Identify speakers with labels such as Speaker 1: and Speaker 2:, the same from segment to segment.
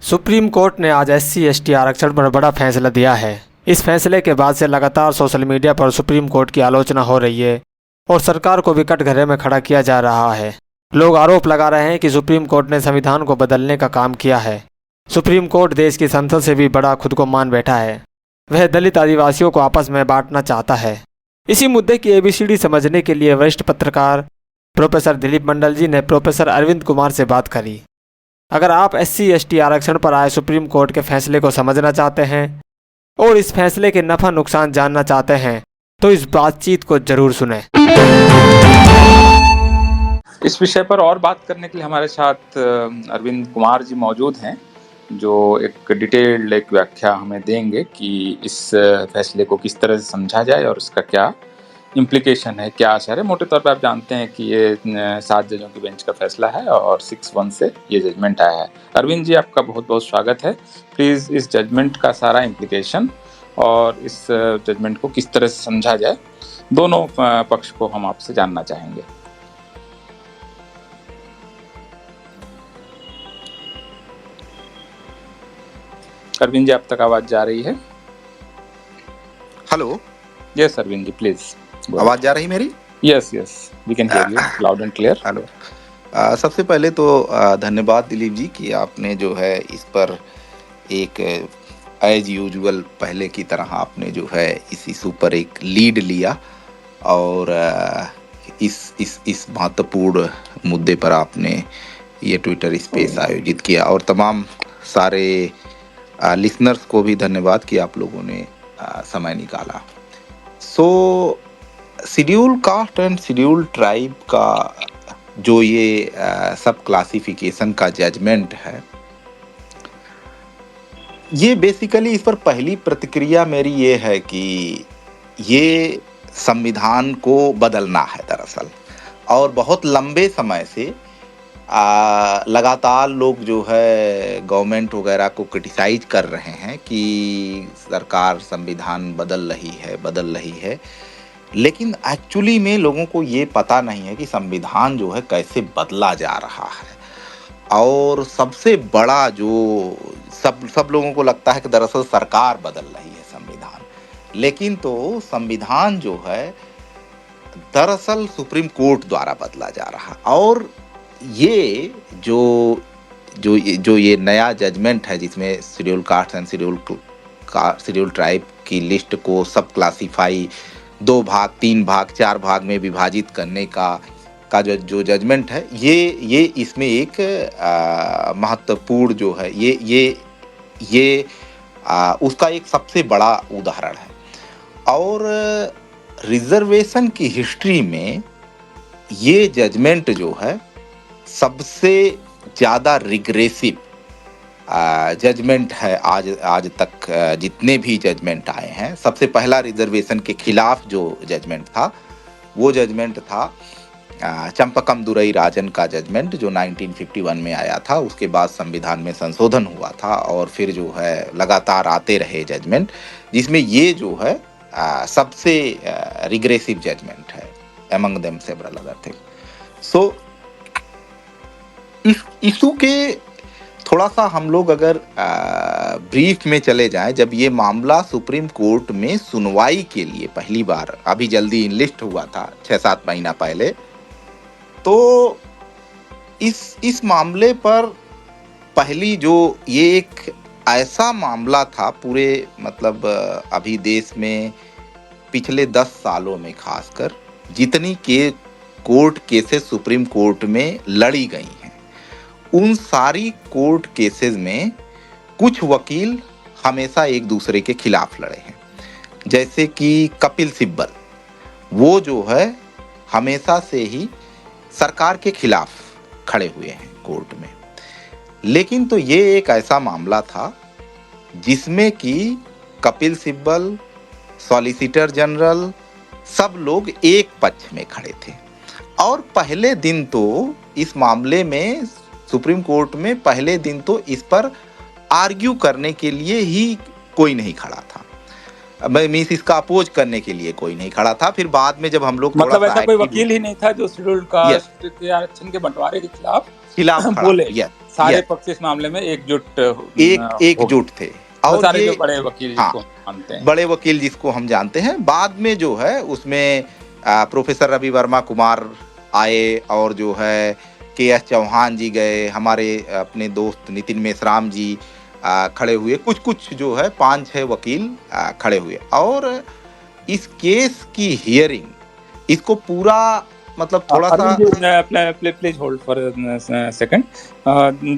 Speaker 1: Supreme court ने आज SC/ST आरक्षण पर बड़ा फैसला दिया है। इस फैसले के बाद से लगातार सोशल मीडिया पर सुप्रीम कोर्ट की आलोचना हो रही है और सरकार को भी कटघरे में खड़ा किया जा रहा है। लोग आरोप लगा रहे हैं कि सुप्रीम कोर्ट ने संविधान को बदलने का काम किया है। सुप्रीम कोर्ट देश की संसद से भी बड़ा खुद को मान बैठा है। वह दलित आदिवासियों को आपस में बांटना चाहता है। इसी मुद्दे की ABCD समझने के लिए वरिष्ठ पत्रकार प्रोफेसर दिलीप मंडल जी ने प्रोफेसर अरविंद कुमार से बात करी। अगर आप SC/ST आरक्षण पर आए सुप्रीम कोर्ट के फैसले को समझना चाहते हैं और इस फैसले के नफा नुकसान जानना चाहते हैं तो इस बातचीत को जरूर सुनें।
Speaker 2: इस विषय पर और बात करने के लिए हमारे साथ अरविंद कुमार जी मौजूद हैं, जो एक डिटेल्ड व्याख्या हमें देंगे कि इस फैसले को किस तरह से समझा जाए और उसका क्या इम्प्लीकेशन है, क्या असर है। मोटे तौर पर आप जानते हैं कि ये 7 जजों की बेंच का फैसला है और 6-1 से ये जजमेंट आया है। अरविंद जी, आपका बहुत बहुत स्वागत है। प्लीज़ इस जजमेंट का सारा इम्प्लीकेशन और इस जजमेंट को किस तरह से समझा जाए, दोनों पक्ष को हम आपसे जानना चाहेंगे। अरविंद जी, आप तक आवाज जा रही है?
Speaker 3: Hello.
Speaker 2: Yes Arvind ji, please.
Speaker 3: आवाज जा रही मेरी?
Speaker 2: Yes, we can hear you loud and clear.
Speaker 3: Hello. सबसे पहले तो धन्यवाद दिलीप जी कि आपने जो है इस पर एक एज यूजुअल पहले की तरह आपने जो है इस इशू पर एक लीड लिया और इस महत्वपूर्ण मुद्दे पर आपने ये ट्विटर स्पेस आयोजित किया और तमाम सारे लिसनर्स को भी धन्यवाद कि आप लोगों ने समय निकाला। Schedule caste and schedule tribe का जो ये सब क्लासिफिकेशन का जजमेंट है, ये बेसिकली इस पर पहली प्रतिक्रिया मेरी ये है कि ये संविधान को बदलना है दरअसल। और बहुत लंबे समय से लगातार लोग जो है गवर्नमेंट वगैरह को क्रिटिसाइज कर रहे हैं कि सरकार संविधान बदल रही है, लेकिन एक्चुअली में लोगों को ये पता नहीं है कि संविधान जो है कैसे बदला जा रहा है। और सबसे बड़ा जो सब लोगों को लगता है कि दरअसल सरकार बदल रही है संविधान, लेकिन तो संविधान जो है दरअसल सुप्रीम कोर्ट द्वारा बदला जा रहा है। और ये जो ये नया जजमेंट है जिसमें schedule caste and schedule tribe की लिस्ट को सब क्लासीफाई 2 भाग, 3 भाग, 4 भाग में विभाजित करने का जो जजमेंट है, ये इसमें एक महत्वपूर्ण जो है ये उसका एक सबसे बड़ा उदाहरण है। और रिजर्वेशन की हिस्ट्री में ये जजमेंट जो है सबसे ज़्यादा रिग्रेसिव जजमेंट है आज तक जितने भी जजमेंट आए हैं। सबसे पहला रिजर्वेशन के खिलाफ जो जजमेंट था वो जजमेंट था चंपकम दुरई राजन का जजमेंट जो 1951 में आया था। उसके बाद संविधान में संशोधन हुआ था और फिर जो है लगातार आते रहे जजमेंट, जिसमें ये जो है सबसे रिग्रेसिव जजमेंट है among them several other things। सो इस इशू के थोड़ा सा हम लोग अगर ब्रीफ में चले जाएं, जब ये मामला सुप्रीम कोर्ट में सुनवाई के लिए पहली बार अभी जल्दी इनलिस्ट हुआ था 6-7 महीना पहले, तो इस मामले पर पहली जो ये एक ऐसा मामला था पूरे मतलब अभी देश में पिछले 10 सालों में खासकर जितनी के कोर्ट केसेस सुप्रीम कोर्ट में लड़ी गई हैं, उन सारी कोर्ट केसेस में कुछ वकील हमेशा एक दूसरे के खिलाफ लड़े हैं। जैसे कि कपिल सिब्बल, वो जो है हमेशा से ही सरकार के खिलाफ खड़े हुए हैं कोर्ट में। लेकिन तो ये एक ऐसा मामला था जिसमें कि कपिल सिब्बल, सॉलिसिटर जनरल, सब लोग एक पक्ष में खड़े थे। और पहले दिन तो इस मामले में सुप्रीम कोर्ट में पहले दिन तो इस पर आर्ग्यू करने के लिए ही कोई नहीं खड़ा था, मीन्स इसका अपोज करने के लिए कोई नहीं खड़ा था। फिर बाद में जब हम लोग
Speaker 2: मतलब ऐसा कोई वकील ही नहीं था जो शेड्यूल कास्ट के आरक्षण के बंटवारे के खिलाफ
Speaker 3: बोले।
Speaker 2: सारे
Speaker 3: Yes,
Speaker 2: पक्ष इस मामले में एकजुट हो
Speaker 3: एकजुट थे।
Speaker 2: वो
Speaker 3: और
Speaker 2: सारे
Speaker 3: ये,
Speaker 2: जो बड़े वकील
Speaker 3: हाँ,
Speaker 2: जिसको हम मानते हैं।
Speaker 3: बड़े वकील जिसको हम जानते हैं, बाद में जो है उसमें प्रोफेसर रवि वर्मा कुमार आए, और जो है के.एस. चौहान जी गए, हमारे अपने दोस्त नितिन मेश्राम जी खड़े हुए, कुछ कुछ जो है 5-6 वकील खड़े हुए, और इस केस की हियरिंग, इसको पूरा मतलब थोड़ा सा,
Speaker 2: Arvind ji, please hold for second.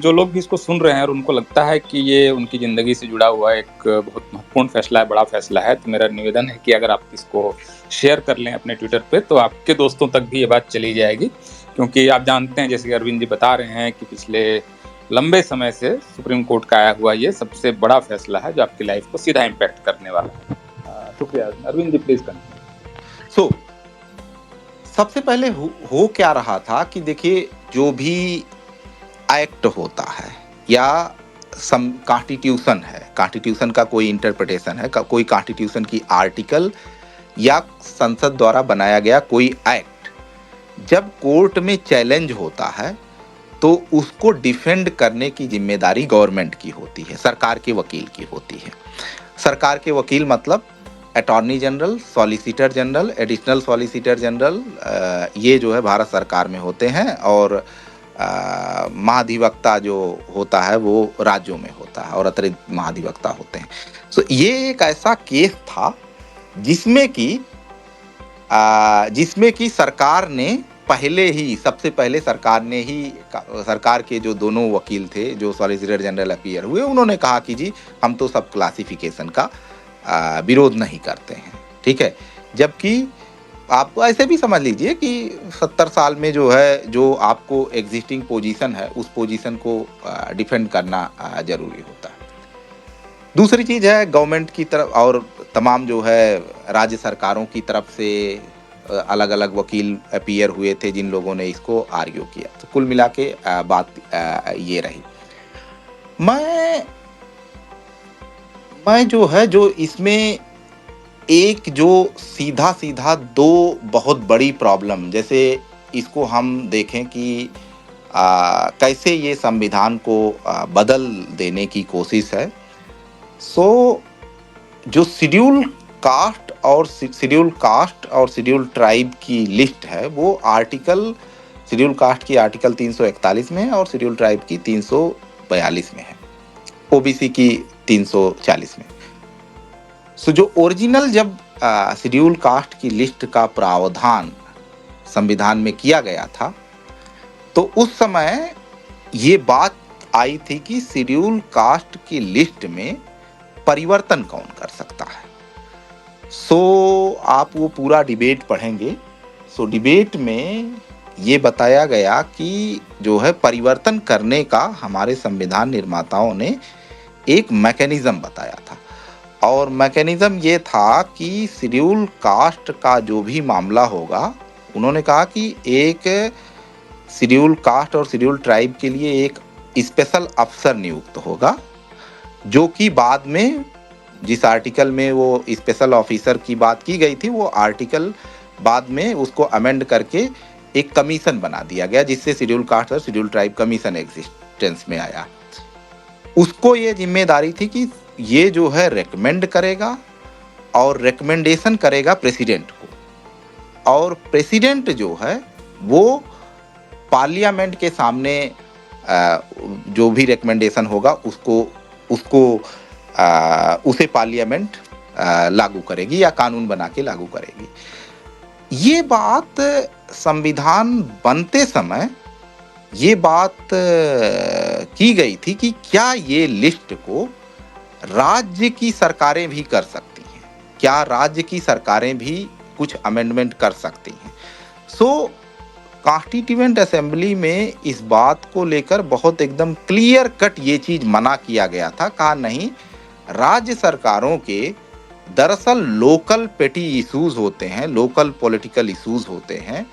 Speaker 2: जो लोग भी इसको सुन रहे हैं और उनको लगता है कि ये उनकी ज़िंदगी से जुड़ा हुआ एक बहुत महत्वपूर्ण फैसला है, बड़ा फैसला है, तो मेरा निवेदन है कि अगर आप इसको शेयर कर लें अपने ट्विटर पे, तो आपके दोस्तों तक भी ये बात चली जाएगी। क्योंकि आप जानते हैं, जैसे कि अरविंद जी बता रहे हैं, कि पिछले लंबे समय से सुप्रीम कोर्ट का आया हुआ ये सबसे बड़ा फैसला है जो आपकी लाइफ को सीधा इम्पैक्ट करने वाला है। शुक्रिया अरविंद जी, प्लीज कंटिन्यू।
Speaker 3: सो सबसे पहले हो क्या रहा था कि देखिए, जो भी एक्ट होता है या सम कॉन्स्टिट्यूशन है, कॉन्स्टिट्यूशन का कोई इंटरप्रिटेशन है, कोई कॉन्स्टिट्यूशन की आर्टिकल या संसद द्वारा बनाया गया कोई एक्ट जब कोर्ट में चैलेंज होता है, तो उसको डिफेंड करने की जिम्मेदारी गवर्नमेंट की होती है, सरकार के वकील की होती है। सरकार के वकील मतलब attorney general, solicitor general, additional solicitor general, ये जो है भारत सरकार में होते हैं, और महाधिवक्ता जो होता है वो राज्यों में होता है, और अतिरिक्त महाधिवक्ता होते हैं। सो ये एक ऐसा केस था जिसमें कि सरकार ने सबसे पहले सरकार के जो दोनों वकील थे, जो सॉलिसिटर जनरल अपीयर हुए, उन्होंने कहा कि जी हम तो सब क्लासिफिकेशन का विरोध नहीं करते हैं, ठीक है। जबकि आप ऐसे भी समझ लीजिए कि 70 साल में जो है, जो आपको एग्जिस्टिंग पोजीशन है, उस पोजीशन को डिफेंड करना जरूरी होता है। दूसरी चीज है, गवर्नमेंट की तरफ और तमाम जो है राज्य सरकारों की तरफ से अलग अलग वकील अपीयर हुए थे, जिन लोगों ने इसको आर्ग्यू किया। तो कुल मिला के बात ये रही। मैं जो इसमें एक जो सीधा दो बहुत बड़ी प्रॉब्लम, जैसे इसको हम देखें कि कैसे ये संविधान को बदल देने की कोशिश है। सो जो शेड्यूल कास्ट और शेड्यूल ट्राइब की लिस्ट है, वो शेड्यूल कास्ट की आर्टिकल 341 में है, और शेड्यूल ट्राइब की 342 में है, ओबीसी की 340 में। सो जो ओरिजिनल जब शेड्यूल कास्ट की लिस्ट का प्रावधान संविधान में किया गया था, तो उस समय ये बात आई थी कि शेड्यूल कास्ट की लिस्ट में परिवर्तन कौन कर सकता है। सो आप वो पूरा डिबेट पढ़ेंगे। सो डिबेट में ये बताया गया कि जो है परिवर्तन करने का हमारे संविधान निर्माताओं ने एक मैकेनिज्म बताया था, और मैकेनिज्म ये था कि शेड्यूल कास्ट का जो भी मामला होगा, उन्होंने कहा कि एक शेड्यूल कास्ट और शेड्यूल ट्राइब के लिए एक स्पेशल अफसर नियुक्त होगा, जो कि बाद में जिस आर्टिकल में वो स्पेशल ऑफिसर की बात की गई थी, वो आर्टिकल बाद में उसको अमेंड करके एक कमीशन बना दिया गया, जिससे शेड्यूल कास्ट और शेड्यूल ट्राइब कमीशन एग्जिस्टेंस में आया। उसको ये जिम्मेदारी थी कि ये जो है रेकमेंड करेगा, और रेकमेंडेशन करेगा प्रेसिडेंट को, और प्रेसिडेंट जो है वो पार्लियामेंट के सामने जो भी रेकमेंडेशन होगा उसे पार्लियामेंट लागू करेगी या कानून बना के लागू करेगी। ये बात संविधान बनते समय ये बात की गई थी कि क्या ये लिस्ट को राज्य की सरकारें भी कर सकती हैं, क्या राज्य की सरकारें भी कुछ अमेंडमेंट कर सकती हैं। सो कॉन्स्टिट्यूएंट असेंबली में इस बात को लेकर बहुत एकदम क्लियर कट ये चीज मना किया गया था। कहा नहीं, राज्य सरकारों के दरअसल लोकल पेटी इश्यूज होते हैं, लोकल पॉलिटिकल इश्यूज होते हैं,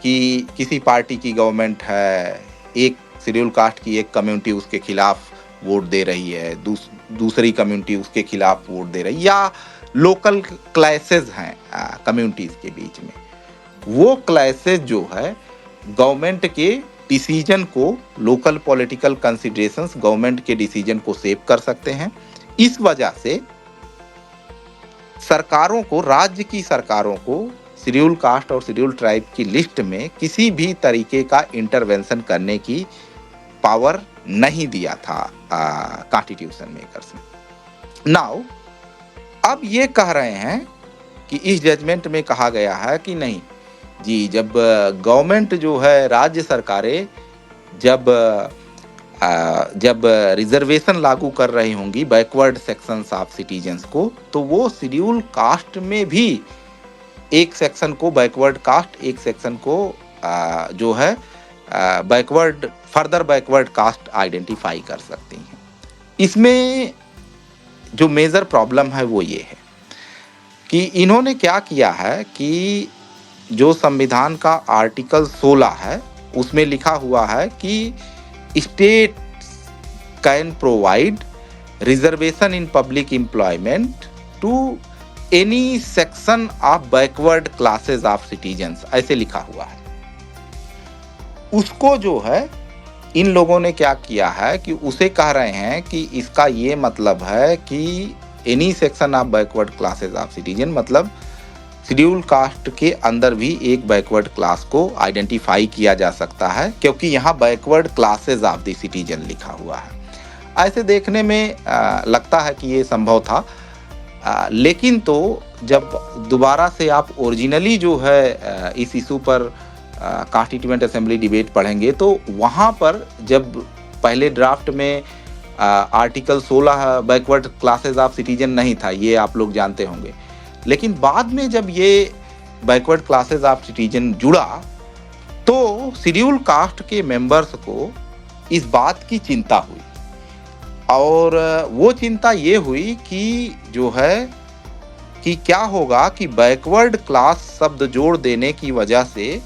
Speaker 3: कि किसी पार्टी की गवर्नमेंट है, एक शेड्यूल कास्ट की एक कम्युनिटी उसके खिलाफ वोट दे रही है, दूसरी कम्युनिटी उसके खिलाफ वोट दे रही है, या लोकल क्लैशेस हैं कम्युनिटीज के बीच में। वो क्लैशेस जो है गवर्नमेंट के डिसीजन को, लोकल पॉलिटिकल कंसिडरेशंस, गवर्नमेंट के डिसीजन को शेप कर सकते हैं। इस वजह से सरकारों को, राज्य की सरकारों को शेड्यूल कास्ट और शेड्यूल ट्राइब की लिस्ट में किसी भी तरीके का इंटरवेंशन करने की पावर नहीं दिया था कॉन्स्टिट्यूशन मेकर्स ने। नाउ अब ये कह रहे हैं कि इस जजमेंट में कहा गया है कि नहीं जी, जब गवर्नमेंट जो है, राज्य सरकारें जब रिजर्वेशन लागू कर रही होंगी बैकवर्ड सेक्शंस ऑफ सिटीजन्स को, तो वो शेड्यूल कास्ट में भी एक सेक्शन को बैकवर्ड कास्ट, एक सेक्शन को जो है backward, further backward caste identify कर सकती हैं। इसमें जो मेजर प्रॉब्लम है वो ये है कि इन्होंने क्या किया है कि जो संविधान का आर्टिकल 16 है उसमें लिखा हुआ है कि state can provide reservation in public employment to any section of backward classes of citizens, ऐसे लिखा हुआ है। उसको जो है इन लोगों ने क्या किया है कि उसे कह रहे हैं कि इसका ये मतलब है कि any section of backward classes of citizen, मतलब शेड्यूल कास्ट के अंदर भी एक बैकवर्ड क्लास को आइडेंटिफाई किया जा सकता है, क्योंकि यहाँ backward classes of the citizen लिखा हुआ है। ऐसे देखने में लगता है कि ये संभव था, लेकिन तो जब दोबारा से आप ओरिजिनली जो है इस इशू पर कॉन्स्टिट्यूएंट असेंबली डिबेट पढ़ेंगे, तो वहाँ पर जब पहले ड्राफ्ट में article 16 backward classes of citizen नहीं था, ये आप लोग जानते होंगे, लेकिन बाद में जब ये बैकवर्ड क्लासेस ऑफ सिटीजन जुड़ा तो शेड्यूल कास्ट के मेंबर्स को इस बात की चिंता हुई, और वो चिंता ये हुई कि जो है कि क्या होगा कि बैकवर्ड क्लास शब्द जोड़ देने की वजह से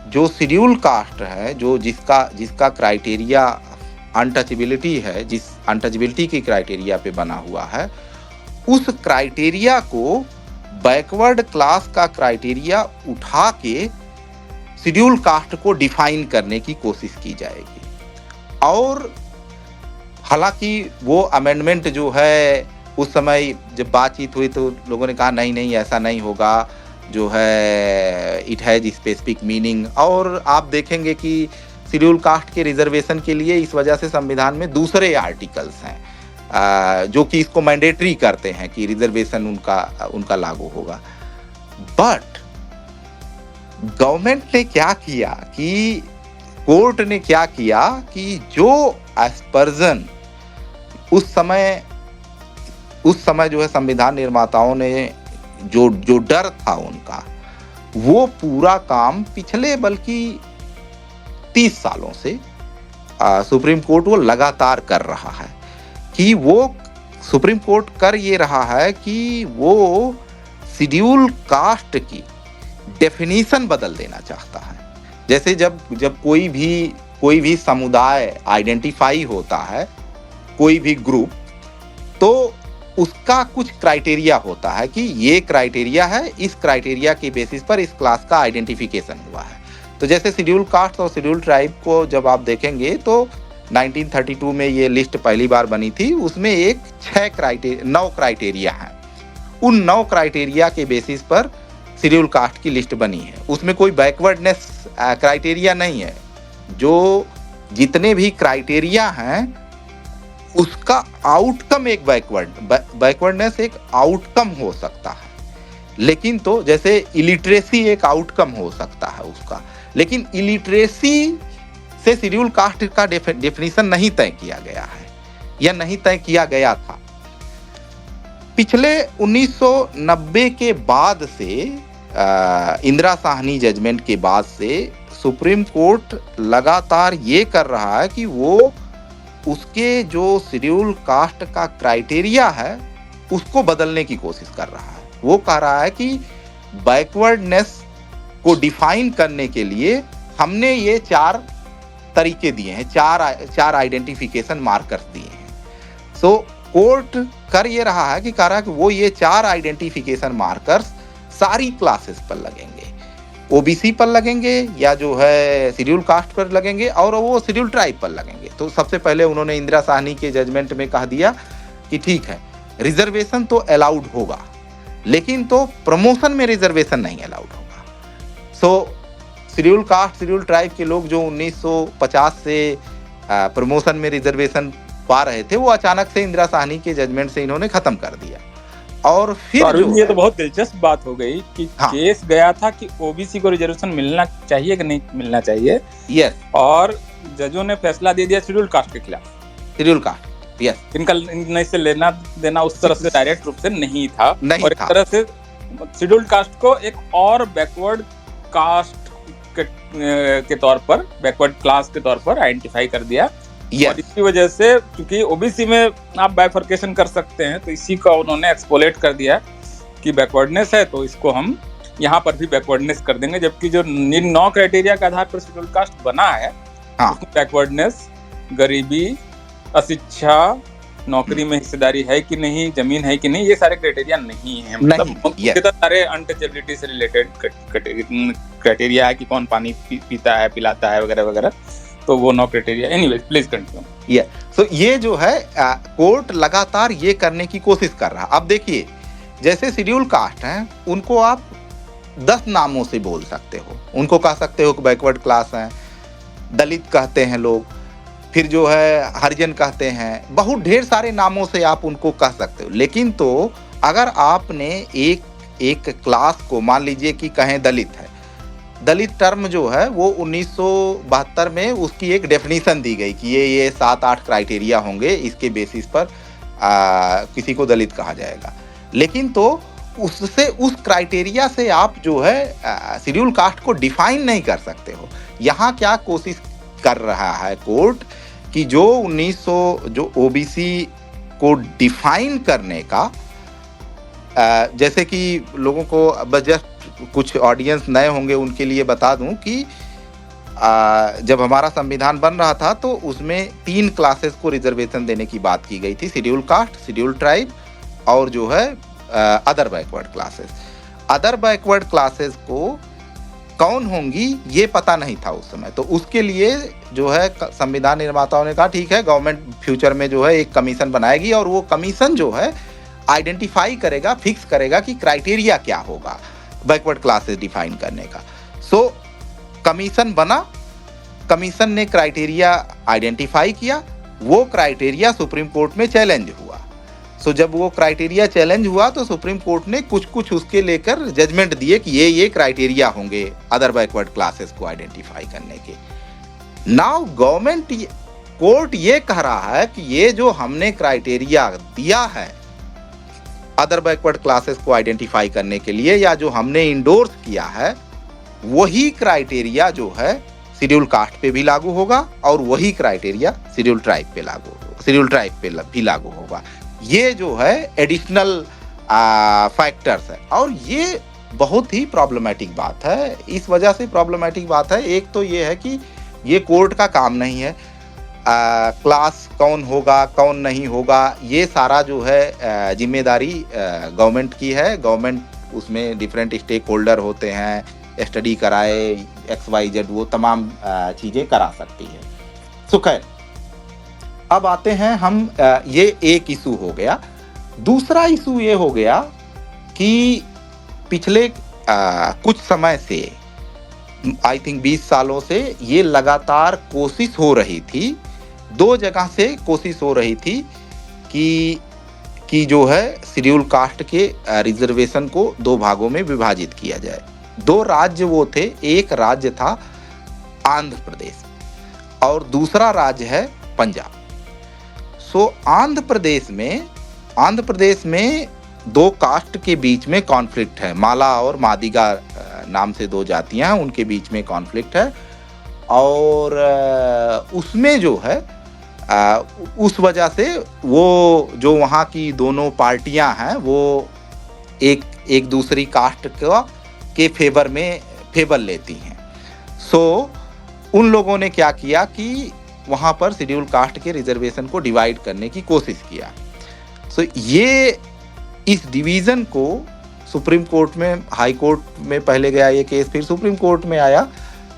Speaker 3: जो शेड्यूल कास्ट है, जो जिसका क्राइटेरिया अनटचेबिलिटी है, जिस अनटचेबिलिटी की क्राइटेरिया पे बना हुआ है, उस क्राइटेरिया को बैकवर्ड क्लास का क्राइटेरिया उठा के शेड्यूल कास्ट को डिफाइन करने की कोशिश की जाएगी। और हालांकि वो अमेंडमेंट जो है उस समय जब बातचीत हुई तो लोगों ने कहा नहीं ऐसा नहीं होगा, जो है इट हैज स्पेसिफिक मीनिंग। और आप देखेंगे कि शेड्यूल कास्ट के रिजर्वेशन के लिए इस वजह से संविधान में दूसरे आर्टिकल्स हैं जो कि इसको मैंडेटरी करते हैं कि रिजर्वेशन उनका लागू होगा। बट गवर्नमेंट ने क्या किया कि कोर्ट ने क्या किया कि जो एस्पर्जन उस समय जो है संविधान निर्माताओं ने जो डर था उनका, वो पूरा काम पिछले बल्कि 30 सालों से सुप्रीम कोर्ट वो लगातार कर रहा है कि वो सुप्रीम कोर्ट कर ये रहा है कि वो शेड्यूल कास्ट की डेफिनेशन बदल देना चाहता है। जैसे जब कोई भी समुदाय आइडेंटिफाई होता है, कोई भी ग्रुप, तो उसका कुछ क्राइटेरिया होता है कि ये क्राइटेरिया है, इस क्राइटेरिया के बेसिस पर इस क्लास का आइडेंटिफिकेशन हुआ है। तो जैसे शेड्यूल कास्ट और शेड्यूल ट्राइब को जब आप देखेंगे तो 1932 में ये लिस्ट पहली बार बनी थी, उसमें 9 क्राइटेरिया हैं। उन 9 क्राइटेरिया के बेसिस पर शेड्यूल कास्ट की लिस्ट बनी है। उसमें कोई बैकवर्डनेस क्राइटेरिया नहीं है। जो जितने भी क्राइटेरिया हैं उसका आउटकम एक बैकवर्डनेस एक आउटकम हो सकता है। लेकिन तो जैसे इलिटरेसी एक आउटकम हो सकता है उसका, लेकिन इलिटरेसी से शेड्यूल कास्ट का डेफिनेशन नहीं तय किया गया है या नहीं तय किया गया था। पिछले 1990 के बाद से इंदिरा साहनी जजमेंट के बाद से सुप्रीम कोर्ट लगातार ये कर रहा है कि वो उसके जो शेड्यूल कास्ट का क्राइटेरिया है उसको बदलने की कोशिश कर रहा है। वो कह रहा है कि बैकवर्डनेस को डिफाइन करने के लिए हमने ये 4 तरीके दिए हैं, 4 आइडेंटिफिकेशन मार्कर्स दिए हैं। सो कोर्ट कर ये रहा है कि वो ये 4 आइडेंटिफिकेशन मार्कर्स सारी क्लासेस पर लगेंगे। ओबीसी पर लगेंगे या जो है शेड्यूल कास्ट पर लगेंगे और वो शेड्यूल ट्राइब पर लगेंगे। तो सबसे पहले उन्होंने इंदिरा साहनी के जजमेंट में कह दिया कि ठीक है, रिजर्वेशन तो अलाउड होगा, लेकिन तो प्रमोशन में रिजर्वेशन नहीं अलाउड होगा। सो शेड्यूल कास्ट शेड्यूल ट्राइब के लोग जो 1950 से प्रमोशन में रिजर्वेशन पा रहे थे, वो अचानक से इंदिरा साहनी के जजमेंट से इन्होंने खत्म कर दिया। और फिर
Speaker 2: तो अरविंद, ये तो बहुत दिलचस्प बात हो गई कि केस गया था कि ओबीसी को रिजर्वेशन मिलना चाहिए कि नहीं मिलना चाहिए।
Speaker 3: यस।
Speaker 2: और जजों ने फैसला दे दिया शेड्यूल कास्ट के खिलाफ।
Speaker 3: Schedule caste, yes.
Speaker 2: इनका इससे लेना देना उस तरह से डायरेक्ट रूप से नहीं था।
Speaker 3: नहीं
Speaker 2: और एक तरह से शेड्यूल कास्ट को एक और बैकवर्ड कास्ट के तौर पर, बैकवर्ड क्लास के तौर पर आइडेंटिफाई कर दिया। और इसी वजह से, क्योंकि ओबीसी में आप बाइफर्केशन कर सकते हैं, तो इसी का उन्होंने एक्सपोलेट कर दिया कि बैकवर्डनेस है, तो इसको हम यहाँ पर भी बैकवर्डनेस कर देंगे। जबकि जो 9 क्राइटेरिया के आधार पर शेड्यूल कास्ट बना है, उसमें बैकवर्डनेस, गरीबी, अशिक्षा, नौकरी में हिस्सेदारी है कि नहीं, जमीन है कि नहीं, ये सारे क्राइटेरिया नहीं है। मतलब सारे अनटचेबिलिटी से रिलेटेड क्राइटेरिया है कि कौन पानी पीता है, पिलाता है, वगैरह वगैरह। तो वो 9 criteria. Anyways, please continue.
Speaker 3: So ये जो है कोर्ट लगातार ये करने की कोशिश कर रहा। अब देखिए, जैसे शेड्यूल कास्ट हैं, उनको आप 10 नामों से बोल सकते हो। उनको कह सकते हो कि बैकवर्ड क्लास हैं, दलित कहते हैं लोग, फिर जो है हरिजन कहते हैं, बहुत ढेर सारे नामों से आप उनको कह सकते हो। लेकिन तो अगर आपने एक क्लास को, मान लीजिए कि कहें दलित है, दलित टर्म जो है वो 1972 में उसकी एक डेफिनेशन दी गई कि ये 7-8 क्राइटेरिया होंगे, इसके बेसिस पर किसी को दलित कहा जाएगा। लेकिन तो उससे, उस क्राइटेरिया से आप जो है शेड्यूल कास्ट को डिफाइन नहीं कर सकते हो। यहाँ क्या कोशिश कर रहा है कोर्ट कि जो ओबीसी को डिफाइन करने का, जैसे कि लोगों को जस्ट कुछ ऑडियंस नए होंगे उनके लिए बता दूं कि जब हमारा संविधान बन रहा था तो उसमें 3 क्लासेस को रिजर्वेशन देने की बात की गई थी, शेड्यूल कास्ट, शेड्यूल ट्राइब और जो है other backward classes. Other backward classes को कौन होंगी ये पता नहीं था उस समय। तो उसके लिए जो है संविधान निर्माताओं ने कहा ठीक है, गवर्नमेंट फ्यूचर में जो है एक कमीशन बनाएगी और वो कमीशन जो है आइडेंटिफाई करेगा, फिक्स करेगा कि क्राइटेरिया क्या होगा बैकवर्ड क्लासेस डिफाइन करने का। सो कमीशन बना, कमीशन ने क्राइटेरिया आइडेंटिफाई किया, वो क्राइटेरिया सुप्रीम कोर्ट में चैलेंज हुआ। सो जब वो क्राइटेरिया चैलेंज हुआ तो सुप्रीम कोर्ट ने कुछ उसके लेकर जजमेंट दिए कि ये क्राइटेरिया होंगे अदर बैकवर्ड क्लासेस को आइडेंटिफाई करने के। नाउ गवर्नमेंट, कोर्ट ये कह रहा है कि ये जो हमने क्राइटेरिया दिया है अदर बैकवर्ड क्लासेस को आइडेंटिफाई करने के लिए, या जो हमने इंडोर्स किया है, वही क्राइटेरिया जो है शेड्यूल कास्ट पे भी लागू होगा और वही क्राइटेरिया शेड्यूल ट्राइब पे भी लागू होगा। ये जो है एडिशनल फैक्टर्स है और ये बहुत ही प्रॉब्लमेटिक बात है। इस वजह से प्रॉब्लमेटिक बात है, एक तो ये है कि ये कोर्ट का काम नहीं है, क्लास कौन होगा कौन नहीं होगा ये सारा जो है जिम्मेदारी गवर्नमेंट की है। गवर्नमेंट उसमें डिफरेंट स्टेक होल्डर होते हैं, स्टडी कराए, XYZ वो तमाम चीज़ें करा सकती है। सो खैर, अब आते हैं हम, ये एक इशू हो गया। दूसरा इशू ये हो गया कि पिछले कुछ समय से, आई थिंक 20 सालों से ये लगातार कोशिश हो रही थी, 2 जगह से कोशिश हो रही थी कि जो है शेड्यूल कास्ट के रिजर्वेशन को 2 भागों में विभाजित किया जाए। 2 राज्य वो थे, एक राज्य था आंध्र प्रदेश और दूसरा राज्य है पंजाब। सो आंध्र प्रदेश में 2 कास्ट के बीच में कॉन्फ्लिक्ट है, माला और मादिगा नाम से 2 जातियां हैं, उनके बीच में कॉन्फ्लिक्ट है और उसमें जो है उस वजह से वो जो वहाँ की दोनों पार्टियां हैं वो एक दूसरी कास्ट के फेवर लेती हैं। सो उन लोगों ने क्या किया कि वहाँ पर शेड्यूल कास्ट के रिजर्वेशन को डिवाइड करने की कोशिश किया। सो ये इस डिवीज़न को सुप्रीम कोर्ट में, हाई कोर्ट में पहले गया ये केस, फिर सुप्रीम कोर्ट में आया,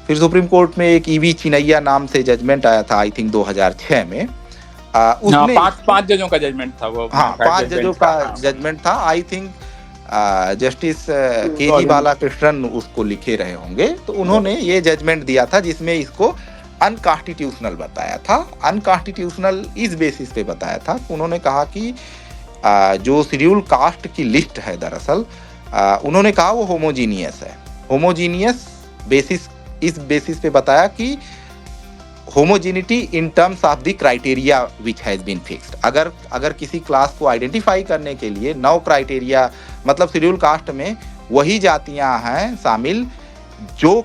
Speaker 3: फिर सुप्रीम कोर्ट में एक ईवी चिनैया नाम से जजमेंट आया था, आई थिंक 2006 में। उसने
Speaker 2: पांच जजों का जजमेंट था वो।
Speaker 3: हाँ, 5 जजों का जजमेंट था। I think justice KG Balakrishnan उसको लिखे रहे होंगे। तो उन्होंने ये जजमेंट दिया था जिसमें इसको अनकॉन्स्टिट्यूशनल बताया था। अनकॉन्स्टिट्यूशनल इस बेसिस पे बताया था, उन्होंने कहा कि जो शेड्यूल कास्ट की लिस्ट है, दरअसल उन्होंने कहा वो होमोजीनियस है। होमोजीनियस बेसिस, इस बेसिस पे बताया कि homogeneity in terms of the criteria which has been fixed. अगर किसी क्लास को आइडेंटिफाई करने के लिए 9 क्राइटेरिया, मतलब शेड्यूल कास्ट में वही जातियां हैं शामिल जो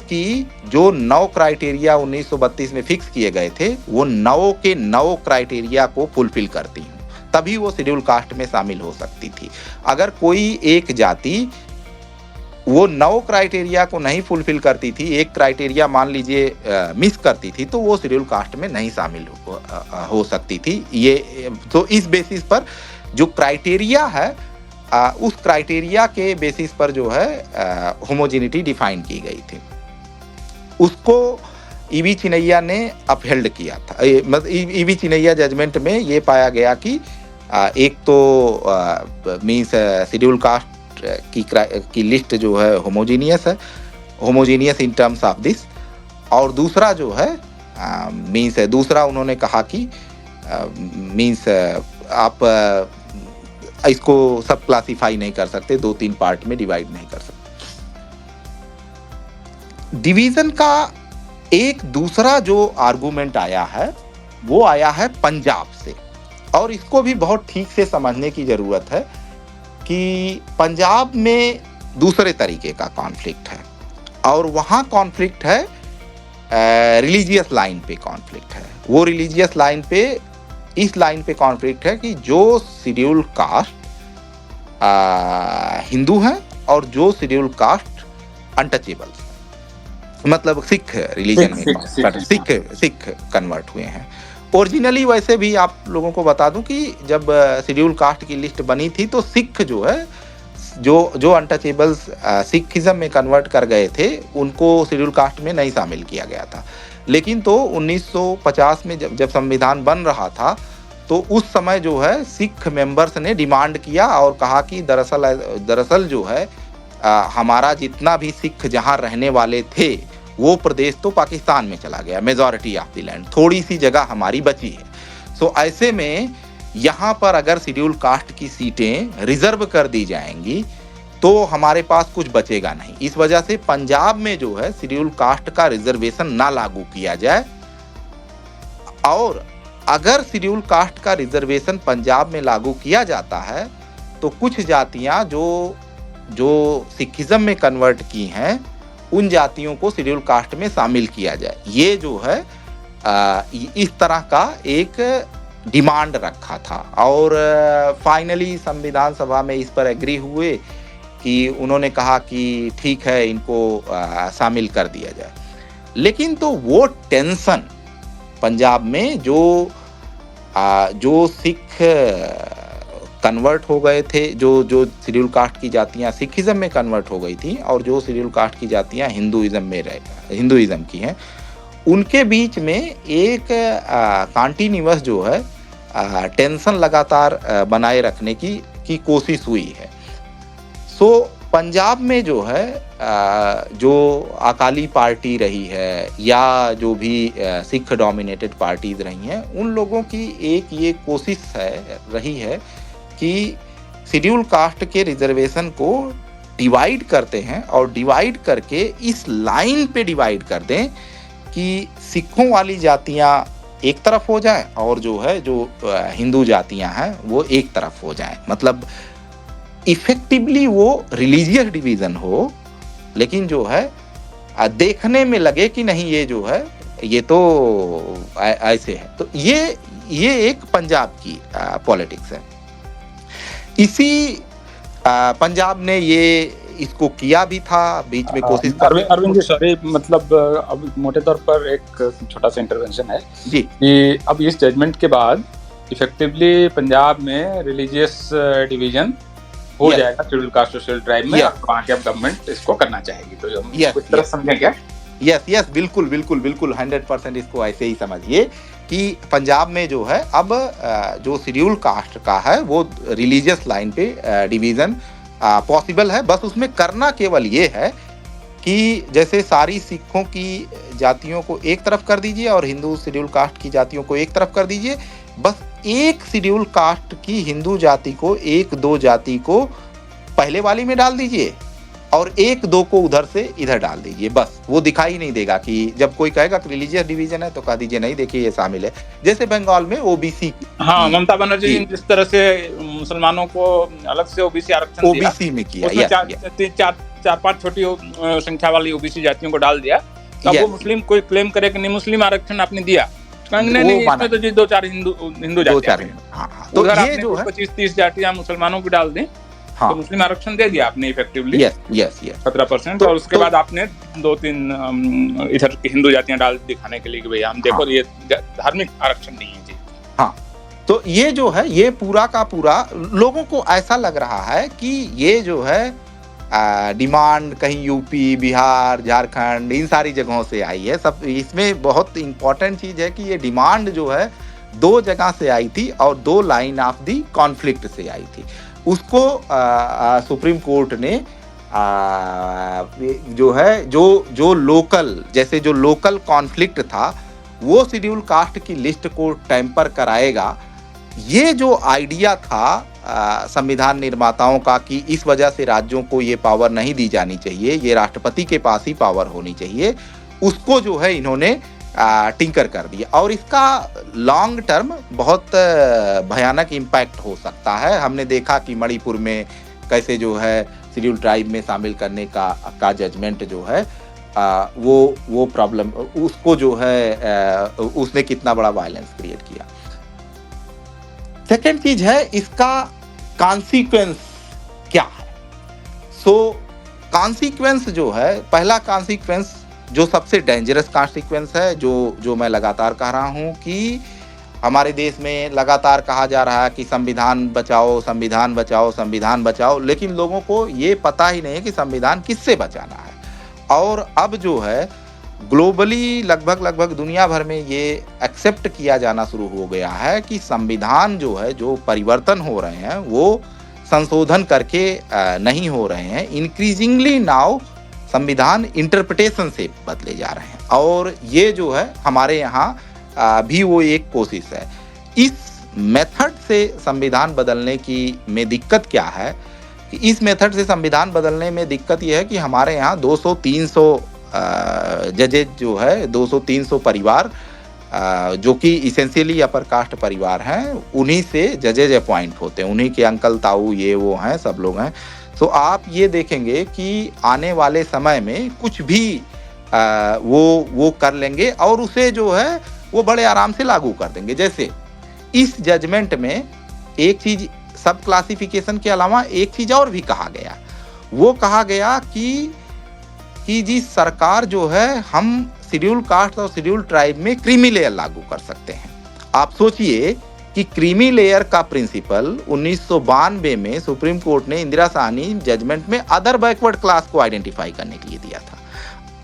Speaker 3: 9 क्राइटेरिया 1932 में फिक्स किए गए थे, वो 9 के 9 क्राइटेरिया को फुलफिल करती हूँ, तभी वो शेड्यूल कास्ट में शामिल हो सकती थी। अगर कोई एक जाति वो 9 क्राइटेरिया को नहीं फुलफिल करती थी, एक क्राइटेरिया मान लीजिए मिस करती थी, तो वो शेड्यूल कास्ट में नहीं शामिल हो सकती थी। ये तो इस बेसिस पर जो क्राइटेरिया है, उस क्राइटेरिया के बेसिस पर जो है होमोजेनिटी डिफाइन की गई थी, उसको ईवी चिनैया ने अपहेल्ड किया था। मतलब ईवी चिनैया जजमेंट में ये पाया गया कि एक तो मीन्स शेड्यूल कास्ट की लिस्ट जो है homogeneous in terms of this, और दूसरा जो है मीन्स दूसरा उन्होंने कहा कि मीन्स आप इसको सब क्लासिफाई नहीं कर सकते, 2-3 पार्ट में डिवाइड नहीं कर सकते। डिवीजन का एक दूसरा जो आर्गुमेंट आया है वो आया है पंजाब से, और इसको भी बहुत ठीक से समझने की जरूरत है कि पंजाब में दूसरे तरीके का कॉन्फ्लिक्ट है, और वहाँ कॉन्फ्लिक्ट है रिलीजियस लाइन पे कॉन्फ्लिक्ट है। वो रिलीजियस लाइन पे, इस लाइन पे कॉन्फ्लिक्ट है कि जो शेड्यूल कास्ट हिंदू हैं और जो शेड्यूल कास्ट अनटचेबल्स, मतलब सिख रिलीजन में सिख कन्वर्ट हुए हैं। ओरिजिनली वैसे भी आप लोगों को बता दूं कि जब शेड्यूल कास्ट की लिस्ट बनी थी तो सिख जो है, जो अनटचेबल्स सिखिज्म में कन्वर्ट कर गए थे, उनको शेड्यूल कास्ट में नहीं शामिल किया गया था। लेकिन तो 1950 में जब संविधान बन रहा था, तो उस समय जो है सिख मेंबर्स ने डिमांड किया और कहा कि दरअसल जो है हमारा जितना भी सिख जहां रहने वाले थे, वो प्रदेश तो पाकिस्तान में चला गया, मेजॉरिटी ऑफ द लैंड, थोड़ी सी जगह हमारी बची है। सो ऐसे में यहाँ पर अगर शेड्यूल कास्ट की सीटें रिजर्व कर दी जाएंगी तो हमारे पास कुछ बचेगा नहीं। इस वजह से पंजाब में जो है शेड्यूल कास्ट का रिजर्वेशन ना लागू किया जाए, और अगर शेड्यूल कास्ट का रिजर्वेशन पंजाब में लागू किया जाता है तो कुछ जातियां जो सिखिज्म में कन्वर्ट की हैं, उन जातियों को शेड्यूल कास्ट में शामिल किया जाए। ये जो है इस तरह का एक डिमांड रखा था, और फाइनली संविधान सभा में इस पर एग्री हुए कि उन्होंने कहा कि ठीक है, इनको शामिल कर दिया जाए। लेकिन तो वो टेंशन पंजाब में जो सिख कन्वर्ट हो गए थे, जो शेड्यूल कास्ट की जातियां सिखिज्म में कन्वर्ट हो गई थी, और जो शेड्यूल कास्ट की जातियां हिंदुइज्म की हैं, उनके बीच में एक कॉन्टिन्यूअस जो है टेंशन लगातार बनाए रखने की कोशिश हुई है। सो पंजाब में जो है जो अकाली पार्टी रही है या जो भी सिख डोमिनेटेड पार्टीज रही हैं, उन लोगों की एक ये कोशिश रही है कि शेड्यूल कास्ट के रिजर्वेशन को डिवाइड करते हैं, और डिवाइड करके इस लाइन पे डिवाइड कर दें कि सिखों वाली जातियां एक तरफ हो जाएं और जो हिंदू जातियां हैं वो एक तरफ हो जाएं। मतलब इफेक्टिवली वो रिलीजियस डिवीजन हो, लेकिन जो है देखने में लगे कि नहीं, ये जो है ये तो ऐसे है। तो ये एक पंजाब की पॉलिटिक्स है। इसी पंजाब ने इसको किया भी था बीच में कोशिश।
Speaker 2: अरविंद जी सॉरी, मतलब अब मोटे तौर पर एक छोटा सा इंटरवेंशन है
Speaker 3: जी
Speaker 2: कि अब इस जजमेंट के बाद इफेक्टिवली पंजाब में रिलीजियस डिवीजन हो
Speaker 3: Yes.
Speaker 2: जाएगा शेड्यूल कास्ट और शेड्यूल ट्राइब में,
Speaker 3: Yes.
Speaker 2: और वहाँ की अब गवर्नमेंट इसको करना चाहेगी, तो हम
Speaker 3: Yes,
Speaker 2: इस तरह
Speaker 3: yes.
Speaker 2: समझें क्या?
Speaker 3: यस यस, बिल्कुल बिल्कुल बिल्कुल 100% इसको ऐसे ही समझिए कि पंजाब में जो है अब जो शेड्यूल कास्ट का है वो रिलीजियस लाइन पे डिवीजन पॉसिबल है। बस उसमें करना केवल ये है कि जैसे सारी सिखों की जातियों को एक तरफ कर दीजिए और हिंदू शेड्यूल कास्ट की जातियों को एक तरफ कर दीजिए। बस एक शेड्यूल कास्ट की हिंदू जाति को, एक दो जाति को पहले वाली में डाल दीजिए और एक दो को उधर से इधर डाल दीजिए। बस वो दिखाई नहीं देगा कि जब कोई कहेगा कि रिलीजियस डिवीजन है तो कह दीजिए नहीं, देखिए ये शामिल है। जैसे बंगाल में ओबीसी,
Speaker 2: हाँ, ममता बनर्जी जी जिस तरह से मुसलमानों को अलग से ओबीसी आरक्षण दिया,
Speaker 3: ओबीसी में किया,
Speaker 2: उसमें
Speaker 3: यस
Speaker 2: चार पांच छोटी संख्या वाली ओबीसी जातियों को डाल दिया। तब वो मुस्लिम कोई क्लेम करे कि नहीं मुस्लिम आरक्षण आपने दिया, नहीं, इसमें तो जी दो चार हिंदू जातियां, तो ये जो है 25-30 जातियां मुसलमानों की डाल दें, तो मुस्लिम आरक्षण दे दिया आपने इफेक्टिवली 17%, और उसके बाद आपने 2-3 इधर की हिंदू जातियां डाल दिखाने के लिए कि भैया हम देखो ये धार्मिक आरक्षण नहीं है जी।
Speaker 3: हाँ, तो ये जो है ये पूरा का पूरा लोगों को ऐसा लग रहा है कि ये जो है डिमांड कहीं यूपी, बिहार, झारखंड, इन सारी जगहों से आई है। सब इसमें बहुत इंपॉर्टेंट चीज है कि ये डिमांड जो है दो जगह से आई थी और दो लाइन ऑफ दी कॉन्फ्लिक्ट से आई थी। उसको सुप्रीम कोर्ट ने जो है जो लोकल, जैसे जो लोकल कॉन्फ्लिक्ट था वो शेड्यूल कास्ट की लिस्ट को टेम्पर कराएगा। ये जो आइडिया था संविधान निर्माताओं का कि इस वजह से राज्यों को ये पावर नहीं दी जानी चाहिए, ये राष्ट्रपति के पास ही पावर होनी चाहिए, उसको जो है इन्होंने टिंकर कर दिया। और इसका लॉन्ग टर्म बहुत भयानक इम्पैक्ट हो सकता है। हमने देखा कि मणिपुर में कैसे जो है शेड्यूल ट्राइब में शामिल करने का जजमेंट जो है वो प्रॉब्लम उसको जो है उसने कितना बड़ा वायलेंस क्रिएट किया। सेकेंड चीज है इसका कॉन्सिक्वेंस क्या है। सो कॉन्सिक्वेंस जो है, पहला कॉन्सिक्वेंस जो सबसे डेंजरस कॉन्सिक्वेंस है, जो मैं लगातार कह रहा हूं कि हमारे देश में लगातार कहा जा रहा है कि संविधान बचाओ, संविधान बचाओ, संविधान बचाओ, लेकिन लोगों को ये पता ही नहीं है कि संविधान किससे बचाना है। और अब जो है ग्लोबली लगभग दुनिया भर में ये एक्सेप्ट किया जाना शुरू हो गया है कि संविधान जो है, जो परिवर्तन हो रहे हैं वो संशोधन करके नहीं हो रहे हैं। इंक्रीजिंगली नाउ संविधान इंटरप्रिटेशन से बदले जा रहे हैं, और ये जो है हमारे यहाँ भी वो एक कोशिश है। इस मेथड से संविधान बदलने की में दिक्कत क्या है कि इस मेथड से संविधान बदलने में दिक्कत ये है कि हमारे यहाँ 200-300 जजेज जो है, 200-300 परिवार जो कि इसेंशियली अपर कास्ट परिवार हैं, उन्हीं से जजेज अपॉइंट होते हैं, उन्हीं के अंकल ताऊ ये वो हैं, सब लोग हैं। तो आप ये देखेंगे कि आने वाले समय में कुछ भी वो कर लेंगे और उसे जो है वो बड़े आराम से लागू कर देंगे। जैसे इस जजमेंट में एक चीज, सब क्लासिफिकेशन के अलावा एक चीज और भी कहा गया। वो कहा गया कि जी सरकार जो है, हम शेड्यूल कास्ट और शेड्यूल ट्राइब में क्रीमी लेयर लागू कर सकते हैं। आप सोचिए कि क्रीमी लेयर का प्रिंसिपल 1992 में सुप्रीम कोर्ट ने इंदिरा साहनी जजमेंट में अदर बैकवर्ड क्लास को आइडेंटिफाई करने के लिए दिया था।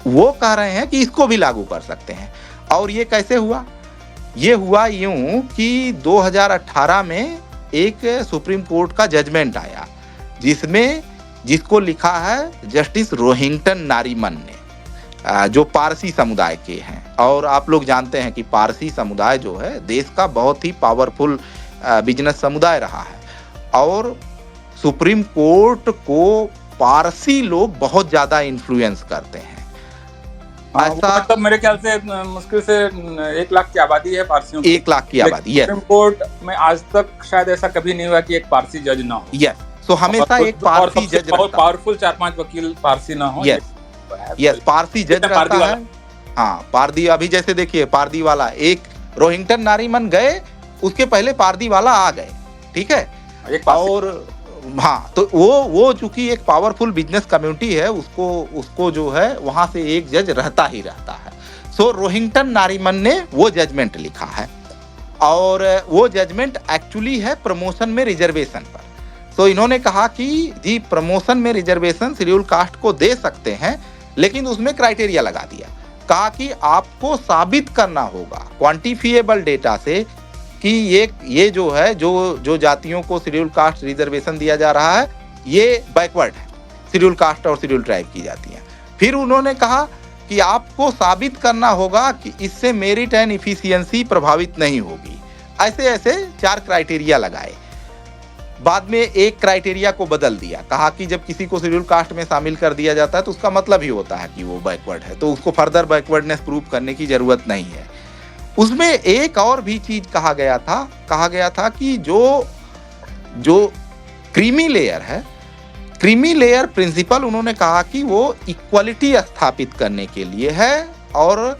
Speaker 3: वो कह रहे हैं कि इसको भी लागू कर सकते हैं। और ये कैसे हुआ? ये हुआ यूं कि 2018 में एक सुप्रीम कोर्ट का जजमेंट आया जिसको लिखा है जस्टिस रोहिंगटन नारीमन ने, जो पारसी समुदाय के हैं। और आप लोग जानते हैं कि पारसी समुदाय जो है देश का बहुत ही पावरफुल बिजनेस समुदाय रहा है, और सुप्रीम कोर्ट को पारसी लोग बहुत ज्यादा इन्फ्लुएंस करते हैं।
Speaker 2: ऐसा मतलब मेरे ख्याल से मुश्किल से 1 लाख की आबादी है पारसियों की।
Speaker 3: 1 लाख की आबादी।
Speaker 2: सुप्रीम कोर्ट में आज तक शायद ऐसा कभी नहीं हुआ कि एक पारसी जज ना हो।
Speaker 3: यस, तो हमेशा एक पारसी जज
Speaker 2: और पावरफुल 4-5 वकील पारसी ना हो।
Speaker 3: यस, पारसी जज रहता है। हाँ, पारदी, अभी जैसे देखिए पारदी वाला, एक रोहिंगटन नारीमन गए, उसके पहले पारदी वाला आ गए, ठीक है। और हाँ, तो वो चूंकि एक पावरफुल बिजनेस कम्युनिटी है, उसको जो है वहां से एक जज रहता ही रहता है। सो रोहिंगटन नारीमन ने वो जजमेंट लिखा है, और वो जजमेंट एक्चुअली है प्रमोशन में रिजर्वेशन पर। तो इन्होंने कहा कि जी प्रमोशन में रिजर्वेशन शेड्यूल कास्ट को दे सकते हैं, लेकिन उसमें क्राइटेरिया लगा दिया। कहा कि आपको साबित करना होगा क्वांटिफिएबल डेटा से कि ये जो है जो जातियों को शेड्यूल कास्ट रिजर्वेशन दिया जा रहा है ये बैकवर्ड है, शेड्यूल कास्ट और शेड्यूल ट्राइब की जातियां। फिर उन्होंने कहा कि आपको साबित करना होगा कि इससे मेरिट एंड इफिशियंसी प्रभावित नहीं होगी। ऐसे ऐसे 4 क्राइटेरिया लगाए। बाद में एक क्राइटेरिया को बदल दिया, कहा कि जब किसी को शेड्यूल कास्ट में शामिल कर दिया जाता है तो उसका मतलब ही होता है कि वो बैकवर्ड है, तो उसको फर्दर बैकवर्डनेस प्रूव करने की जरूरत नहीं है। उसमें एक और भी चीज कहा गया था कि जो क्रीमी लेयर है, क्रीमी लेयर प्रिंसिपल उन्होंने कहा कि वो इक्वलिटी स्थापित करने के लिए है, और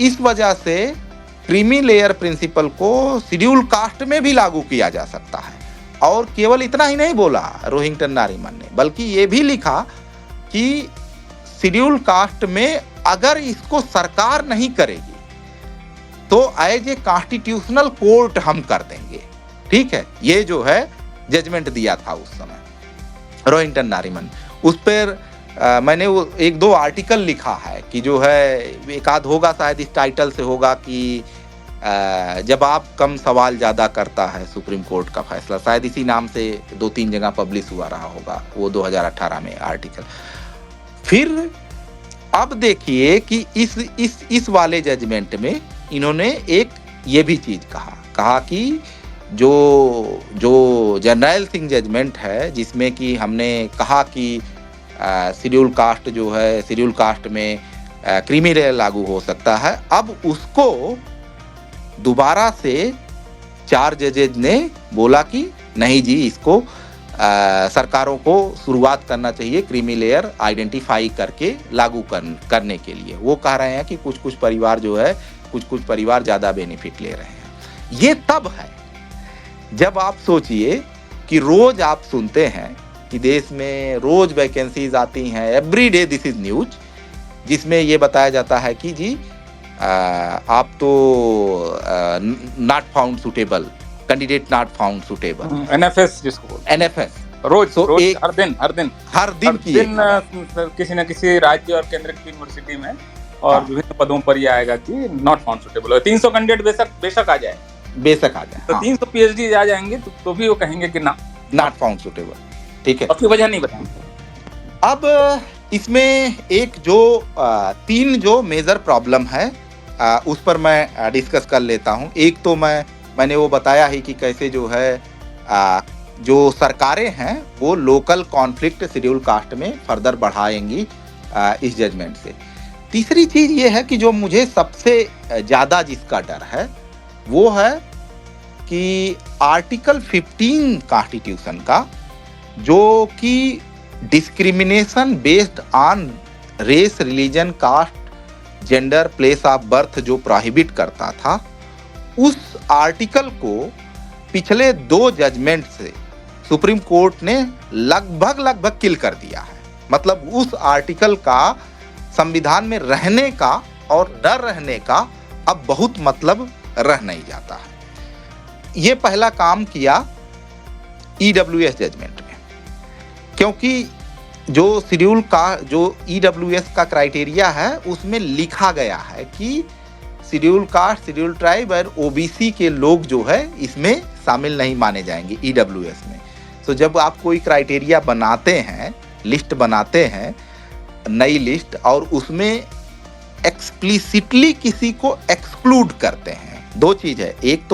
Speaker 3: इस वजह से क्रीमी लेयर प्रिंसिपल को शेड्यूल कास्ट में भी लागू किया जा सकता है। और केवल इतना ही नहीं बोला रोहिंग्टन नारीमन ने, बल्कि ये भी लिखा कि शेड्यूल कास्ट में अगर इसको सरकार नहीं करेगी तो एज ए कॉन्स्टिट्यूशनल कोर्ट हम कर देंगे। ठीक है, ये जो है जजमेंट दिया था उस समय रोहिंग्टन नारीमन। उस पर मैंने वो 1-2 आर्टिकल लिखा है कि जो है एक आध होगा, शायद इस टाइटल से होगा कि जब आप कम सवाल ज़्यादा करता है सुप्रीम कोर्ट का फैसला, शायद इसी नाम से 2-3 जगह पब्लिश हुआ रहा होगा वो 2018 में आर्टिकल। फिर अब देखिए कि इस वाले जजमेंट में इन्होंने एक ये भी चीज़ कहा कि जो जनरल सिंह जजमेंट है जिसमें कि हमने कहा कि शेड्यूल कास्ट जो है, शेड्यूल कास्ट में क्रीमी लेयर लागू हो सकता है, अब उसको दोबारा से 4 जजेज ने बोला कि नहीं जी, इसको सरकारों को शुरुआत करना चाहिए क्रीमी लेयर आइडेंटिफाई करके लागू करने के लिए। वो कह रहे हैं कि कुछ परिवार जो है, कुछ परिवार ज़्यादा बेनिफिट ले रहे हैं। ये तब है जब आप सोचिए कि रोज आप सुनते हैं कि देश में रोज वैकेंसीज आती हैं, every day this is news, जिसमें ये बताया जाता है कि जी आप तो not found suitable, candidate not found suitable,
Speaker 2: NFS जिसको बोलते हैं,
Speaker 3: एनएफएस
Speaker 2: रोज हर दिन किसी न किसी राज्य और केंद्र की यूनिवर्सिटी में और विभिन्न पदों पर ये आएगा कि नॉट फाउंड सुटेबल। 300 कैंडिडेट बेशक आ जाए, तो 300 पीएचडी आ जाएंगे तो भी वो कहेंगे कि
Speaker 3: नॉट फाउंड सुटेबल। ठीक है,
Speaker 2: उसकी वजह नहीं बताएंगे।
Speaker 3: अब इसमें एक जो 3 जो मेजर प्रॉब्लम है उस पर मैं डिस्कस कर लेता हूं। एक तो मैंने वो बताया ही कि कैसे जो है जो सरकारें हैं वो लोकल कॉन्फ्लिक्ट शेड्यूल कास्ट में फर्दर बढ़ाएंगी इस जजमेंट से। तीसरी चीज ये है कि जो मुझे सबसे ज्यादा जिसका डर है वो है कि आर्टिकल 15 कॉन्स्टिट्यूशन का, जो कि discrimination based on race, religion, caste, gender, place of birth जो प्रोहिबिट करता था, उस आर्टिकल को पिछले 2 जजमेंट से सुप्रीम कोर्ट ने लगभग किल कर दिया है। मतलब उस आर्टिकल का संविधान में रहने का और न रहने का अब बहुत मतलब रह नहीं जाता है। ये पहला काम किया ईडब्ल्यूएस जजमेंट में, क्योंकि जो शेड्यूल का जो ईडब्ल्यूएस का क्राइटेरिया है उसमें लिखा गया है कि शेड्यूल कास्ट, शेड्यूल ट्राइब और ओबीसी के लोग जो है इसमें शामिल नहीं माने जाएंगे ईडब्ल्यूएस में। तो जब आप कोई क्राइटेरिया बनाते हैं, लिस्ट बनाते हैं, नई लिस्ट, और उसमें एक्सप्लिसिटली किसी को एक्सक्लूड करते हैं, 2 चीज है। एक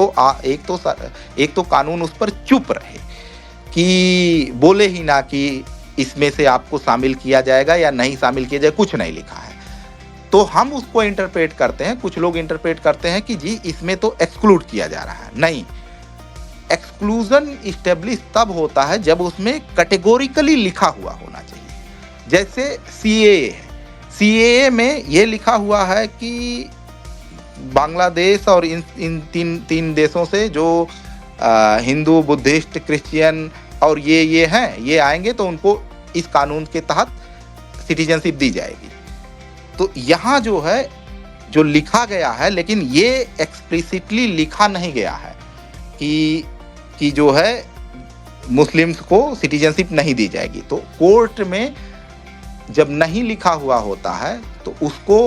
Speaker 3: तो कानून उस पर चुप रहे कि बोले ही ना कि इसमें से आपको शामिल किया जाएगा या नहीं शामिल किया जाएगा, कुछ नहीं लिखा है, तो हम उसको इंटरप्रेट करते हैं, कुछ लोग इंटरप्रेट करते हैं कि जी इसमें तो एक्सक्लूड किया जा रहा है। नहीं, एक्सक्लूजन इस्टेब्लिश तब होता है जब उसमें कैटेगोरिकली लिखा हुआ होना चाहिए। जैसे सीएए है, सीएए में ये लिखा हुआ है कि बांग्लादेश और इन तीन देशों से जो हिंदू, बुद्धिस्ट, क्रिश्चियन और ये हैं, ये आएंगे तो उनको इस कानून के तहत सिटीजनशिप दी जाएगी। तो यहाँ जो है जो लिखा गया है, लेकिन ये एक्सप्लिसिटली लिखा नहीं गया है कि जो है मुस्लिम्स को सिटीजनशिप नहीं दी जाएगी। तो कोर्ट में जब नहीं लिखा हुआ होता है तो उसको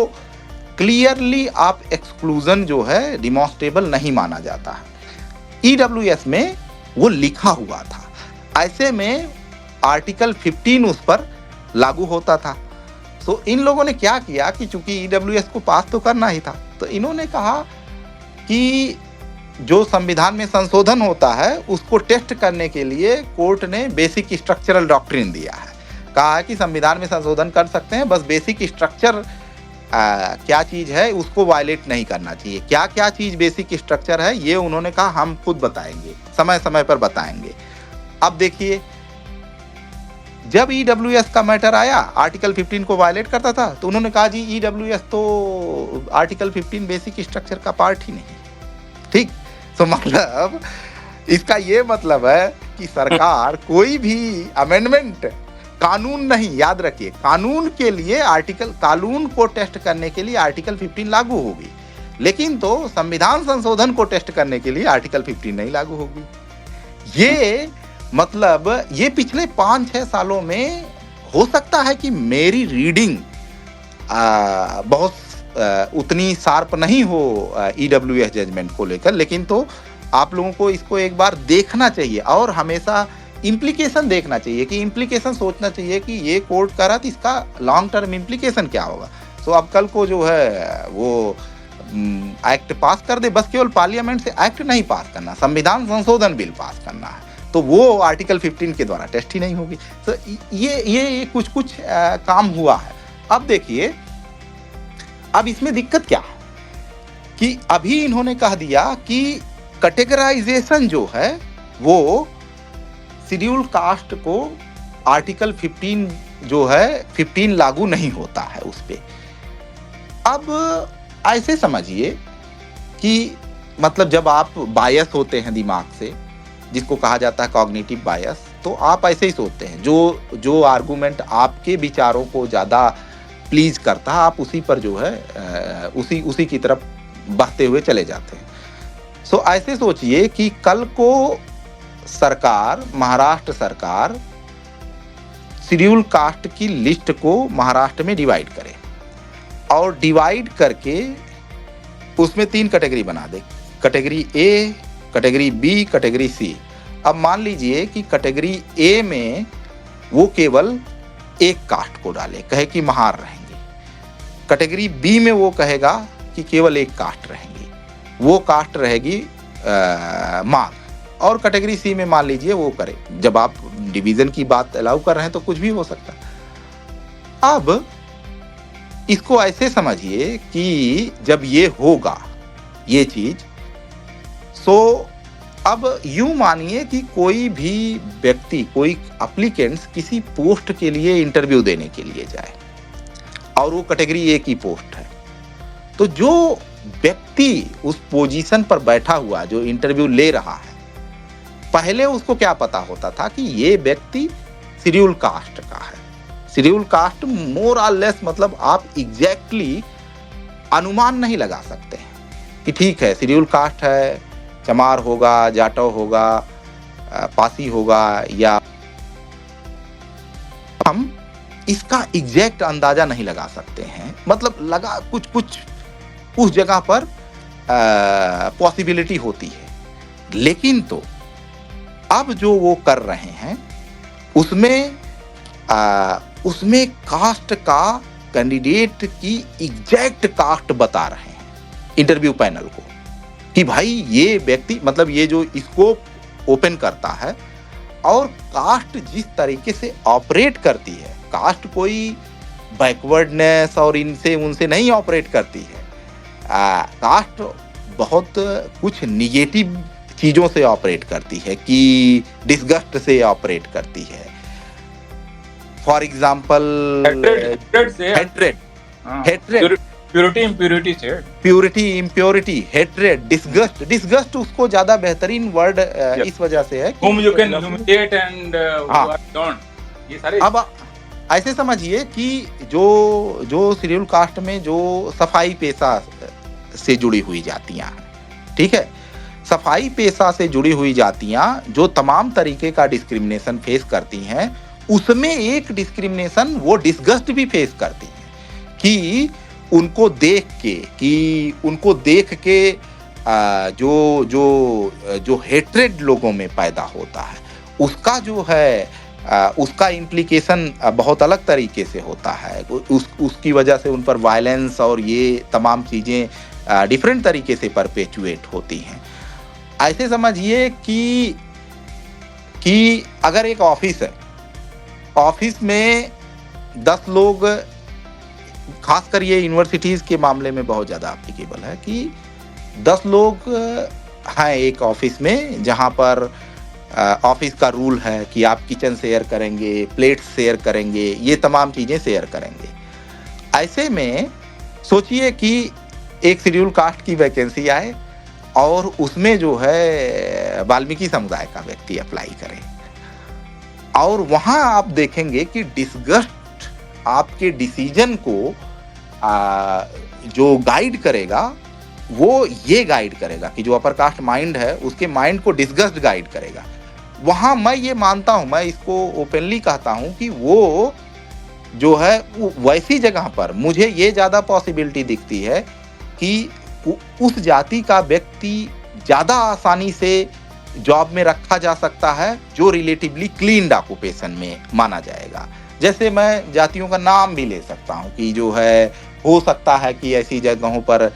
Speaker 3: क्लियरली आप एक्सक्लूजन जो है डिमॉन्स्ट्रेबल नहीं माना जाता है। ईडब्ल्यूएस में वो लिखा हुआ था, ऐसे में आर्टिकल 15 उस पर लागू होता था। तो इन लोगों ने क्या किया कि चूंकि ईडब्ल्यूएस को पास तो करना ही था, तो इन्होंने कहा कि जो संविधान में संशोधन होता है उसको टेस्ट करने के लिए कोर्ट ने बेसिक स्ट्रक्चरल डॉक्ट्रिन दिया है। कहा है कि संविधान में संशोधन कर सकते हैं, बस बेसिक स्ट्रक्चर क्या चीज है उसको वायलेट नहीं करना चाहिए। क्या क्या चीज बेसिक स्ट्रक्चर है ये उन्होंने कहा हम खुद बताएंगे, समय समय पर बताएंगे। अब देखिए, जब ईडब्ल्यूएस का मैटर आया, आर्टिकल 15 को वायलेट करता था, तो उन्होंने कहा जी ईडब्ल्यूएस तो आर्टिकल 15 बेसिक स्ट्रक्चर का पार्ट ही नहीं। ठीक, तो मतलब इसका ये मतलब है कि सरकार कोई भी अमेंडमेंट, कानून नहीं, याद रखिए, कानून के लिए कानून को टेस्ट करने के लिए आर्टिकल 15 लागू होगी, लेकिन तो संविधान संशोधन को टेस्ट करने के लिए आर्टिकल 15 नहीं लागू होगी। ये मतलब ये पिछले 5-6 सालों में हो सकता है कि मेरी रीडिंग बहुत उतनी शार्प नहीं हो ईडब्ल्यूएस जजमेंट को लेकर, लेकिन तो आप लोगों को इसको एक बार देखना चाहिए और हमेशा इम्प्लीकेशन देखना चाहिए कि इम्प्लीकेशन सोचना चाहिए कि ये कोर्ट करा तो इसका लॉन्ग टर्म इम्प्लीकेशन क्या होगा। तो अब कल को जो है वो एक्ट पास कर दे, बस केवल पार्लियामेंट से एक्ट नहीं पास करना, संविधान संशोधन बिल पास करना है, तो वो आर्टिकल 15 के द्वारा टेस्ट ही नहीं होगी। तो ये कुछ काम हुआ है। अब देखिए, अब इसमें दिक्कत क्या है कि अभी इन्होंने कह दिया कि कैटेगराइजेशन जो है वो शेड्यूल कास्ट को आर्टिकल 15 जो है 15 लागू नहीं होता है उस पे। अब ऐसे समझिए कि मतलब जब आप बायस होते हैं दिमाग से, जिसको कहा जाता है कॉग्निटिव बायस, तो आप ऐसे ही सोचते हैं, जो आर्गुमेंट आपके विचारों को ज़्यादा प्लीज करता है आप उसी पर जो है उसी की तरफ बढ़ते हुए चले जाते हैं। सो ऐसे सोचिए कि कल को सरकार, महाराष्ट्र सरकार शेड्यूल कास्ट की लिस्ट को महाराष्ट्र में डिवाइड करे और डिवाइड करके उसमें 3 कैटेगरी बना दे, category A, category B, category C. अब मान लीजिए कि कैटेगरी ए में वो केवल एक कास्ट को डाले, कहे कि महार रहेंगे। कैटेगरी बी में वो कहेगा कि केवल एक कास्ट रहेंगी, वो कास्ट रहेगी माघ। और कैटेगरी सी में मान लीजिए वो करे, जब आप डिवीजन की बात अलाउ कर रहे हैं तो कुछ भी हो सकता है। अब इसको ऐसे समझिए कि जब ये होगा ये चीज, सो अब यूं मानिए कि कोई भी व्यक्ति, कोई एप्लीकेंट्स किसी पोस्ट के लिए इंटरव्यू देने के लिए जाए और वो कैटेगरी ए की पोस्ट है, तो जो व्यक्ति उस पोजीशन पर बैठा हुआ जो इंटरव्यू ले रहा है, पहले उसको क्या पता होता था कि ये व्यक्ति शेड्यूल कास्ट का है। शेड्यूल कास्ट मोर और लेस मतलब आप एग्जैक्टली अनुमान नहीं लगा सकते हैं कि ठीक है शेड्यूल कास्ट है, चमार होगा, जाटव होगा, पासी होगा, या हम इसका एग्जैक्ट अंदाजा नहीं लगा सकते हैं। मतलब लगा कुछ उस जगह पर पॉसिबिलिटी होती है, लेकिन तो अब जो वो कर रहे हैं उसमें कास्ट का, कैंडिडेट की एग्जैक्ट कास्ट बता रहे हैं इंटरव्यू पैनल को कि भाई ये व्यक्ति, मतलब ये जो स्कोप ओपन करता है और कास्ट जिस तरीके से ऑपरेट करती है, कास्ट कोई बैकवर्डनेस और इनसे उनसे नहीं ऑपरेट करती है। कास्ट बहुत कुछ निगेटिव चीज़ों से ऑपरेट करती है कि डिसगस्ट से ऑपरेट करती है। For example hatred, purity, impurity, hatred, disgust उसको ज्यादा बेहतरीन वर्ड इस वजह से है
Speaker 2: whom you can humiliate and who are don't, ये सारे।
Speaker 3: अब ऐसे समझिए कि जो शेड्यूल कास्ट में जो सफाई पेशा से जुड़ी हुई जातियां हैं, ठीक है, सफाई पेशा से जुड़ी हुई जातियां जो तमाम तरीके का डिस्क्रिमिनेशन फेस करती हैं, उसमें एक डिस्क्रिमिनेशन वो डिसगस्ट भी फेस करती हैं कि उनको देख के जो जो जो हेट्रेड लोगों में पैदा होता है, उसका जो है उसका इम्प्लीकेशन बहुत अलग तरीके से होता है। उसकी वजह से उन पर वायलेंस और ये तमाम चीज़ें डिफरेंट तरीके से परपेचुएट होती हैं। ऐसे समझिए कि अगर एक ऑफिस है, ऑफिस में 10 लोग, खासकर ये यूनिवर्सिटीज़ के मामले में बहुत ज़्यादा एप्लीकेबल है कि 10 लोग हैं एक ऑफिस में, जहाँ पर ऑफिस का रूल है कि आप किचन शेयर करेंगे, प्लेट्स शेयर करेंगे, ये तमाम चीज़ें शेयर करेंगे। ऐसे में सोचिए कि एक शेड्यूल कास्ट की वैकेंसी आए और उसमें जो है वाल्मीकि समुदाय का व्यक्ति अप्लाई करे, और वहाँ आप देखेंगे कि डिसगस्ट आपके डिसीजन को जो गाइड करेगा वो ये गाइड करेगा कि जो अपर कास्ट माइंड है उसके माइंड को डिसगस्ट गाइड करेगा। वहाँ मैं ये मानता हूँ, मैं इसको ओपनली कहता हूँ कि वो जो है वैसी जगह पर मुझे ये ज़्यादा पॉसिबिलिटी दिखती है कि उस जाति का व्यक्ति ज़्यादा आसानी से जॉब में रखा जा सकता है जो रिलेटिवली क्लीन्ड ऑक्यूपेशन में माना जाएगा। जैसे मैं जातियों का नाम भी ले सकता हूँ कि जो है हो सकता है कि ऐसी जगहों पर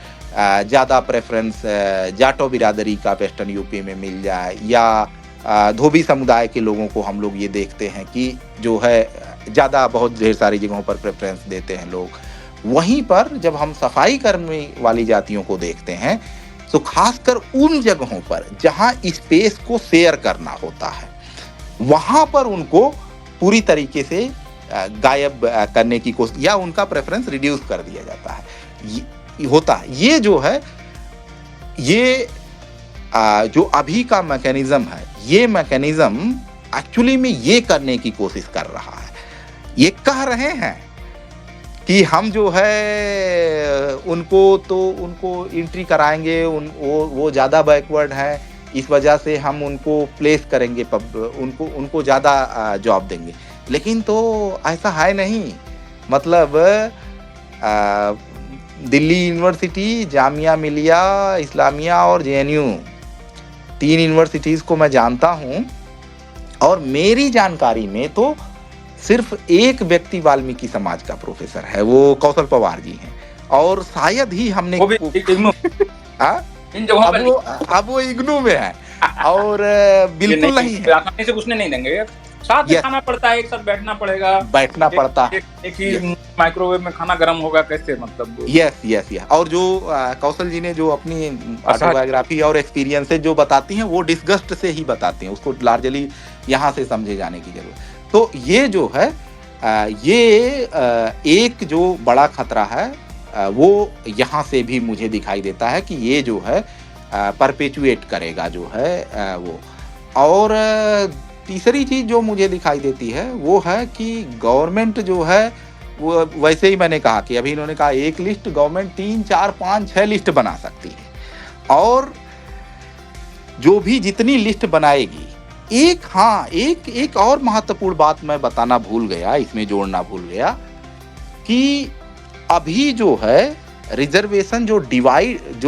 Speaker 3: ज़्यादा प्रेफरेंस जाटो बिरादरी का वेस्टर्न यूपी में मिल जाए, या धोबी समुदाय के लोगों को हम लोग ये देखते हैं कि जो है ज़्यादा बहुत ढेर सारी जगहों पर प्रेफरेंस देते हैं लोग। वहीं पर जब हम सफाई करने वाली जातियों को देखते हैं तो खासकर उन जगहों पर जहां स्पेस को शेयर करना होता है, वहां पर उनको पूरी तरीके से गायब करने की कोशिश या उनका प्रेफरेंस रिड्यूस कर दिया जाता है होता है। ये जो है ये जो अभी का मैकेनिज्म है, ये मैकेनिज्म एक्चुअली में ये करने की कोशिश कर रहा है। ये कह रहे हैं कि हम जो है उनको एंट्री कराएंगे, वो ज़्यादा बैकवर्ड हैं, इस वजह से हम उनको प्लेस करेंगे, उनको ज़्यादा जॉब देंगे। लेकिन तो ऐसा है नहीं। मतलब दिल्ली यूनिवर्सिटी, जामिया मिलिया इस्लामिया और जेएनयू, 3 यूनिवर्सिटीज़ को मैं जानता हूँ, और मेरी जानकारी में तो सिर्फ एक व्यक्ति वाल्मीकि समाज का प्रोफेसर है, वो कौशल पवार जी हैं, और शायद ही हमने अब वो इग्नू में है और बिल्कुल नहीं है।
Speaker 2: आसानी से घुसने नहीं देंगे, साथ में खाना पड़ता है, एक साथ बैठना पड़ता है। एक ही माइक्रोवेव में खाना गर्म होगा कैसे, मतलब
Speaker 3: यस। और जो कौशल जी ने जो अपनी ऑटोबायोग्राफी और एक्सपीरियंसेस जो बताती हैं वो डिसगस्ट से ही बताती हैं, उसको लार्जली यहाँ से समझे जाने की जरूरत। तो ये जो है एक जो बड़ा खतरा है वो यहाँ से भी मुझे दिखाई देता है कि ये जो है परपेचुएट करेगा जो है वो। और तीसरी चीज़ जो मुझे दिखाई देती है वो है कि गवर्नमेंट जो है वो, वैसे ही मैंने कहा कि अभी इन्होंने कहा एक लिस्ट, गवर्नमेंट 3, 4, 5, 6 लिस्ट बना सकती है, और जो भी जितनी लिस्ट बनाएगी, एक और महत्वपूर्ण बात मैं बताना भूल गया, इसमें जोड़ना भूल गया कि अभी जो है रिजर्वेशन जो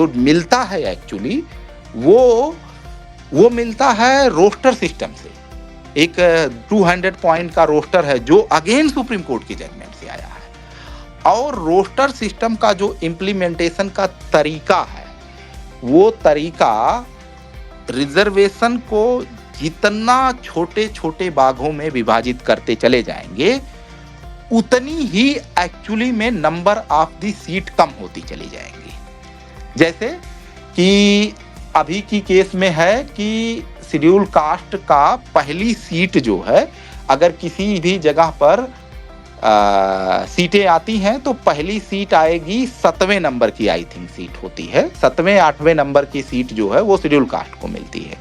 Speaker 3: मिलता है एक्चुअली वो मिलता है रोस्टर सिस्टम से। एक 200 पॉइंट का रोस्टर है जो अगेन सुप्रीम कोर्ट की जजमेंट से आया है, और रोस्टर सिस्टम का जो इम्प्लीमेंटेशन का तरीका है, वो तरीका रिजर्वेशन को जितना छोटे छोटे भागों में विभाजित करते चले जाएंगे, उतनी ही एक्चुअली में नंबर ऑफ दी सीट कम होती चली जाएंगी। जैसे कि अभी की केस में है कि शेड्यूल कास्ट का पहली सीट जो है, अगर किसी भी जगह पर सीटें आती हैं तो पहली सीट आएगी 7वें नंबर की, आई थिंक सीट होती है 7वें 8वें नंबर की सीट जो है वो शेड्यूल कास्ट को मिलती है।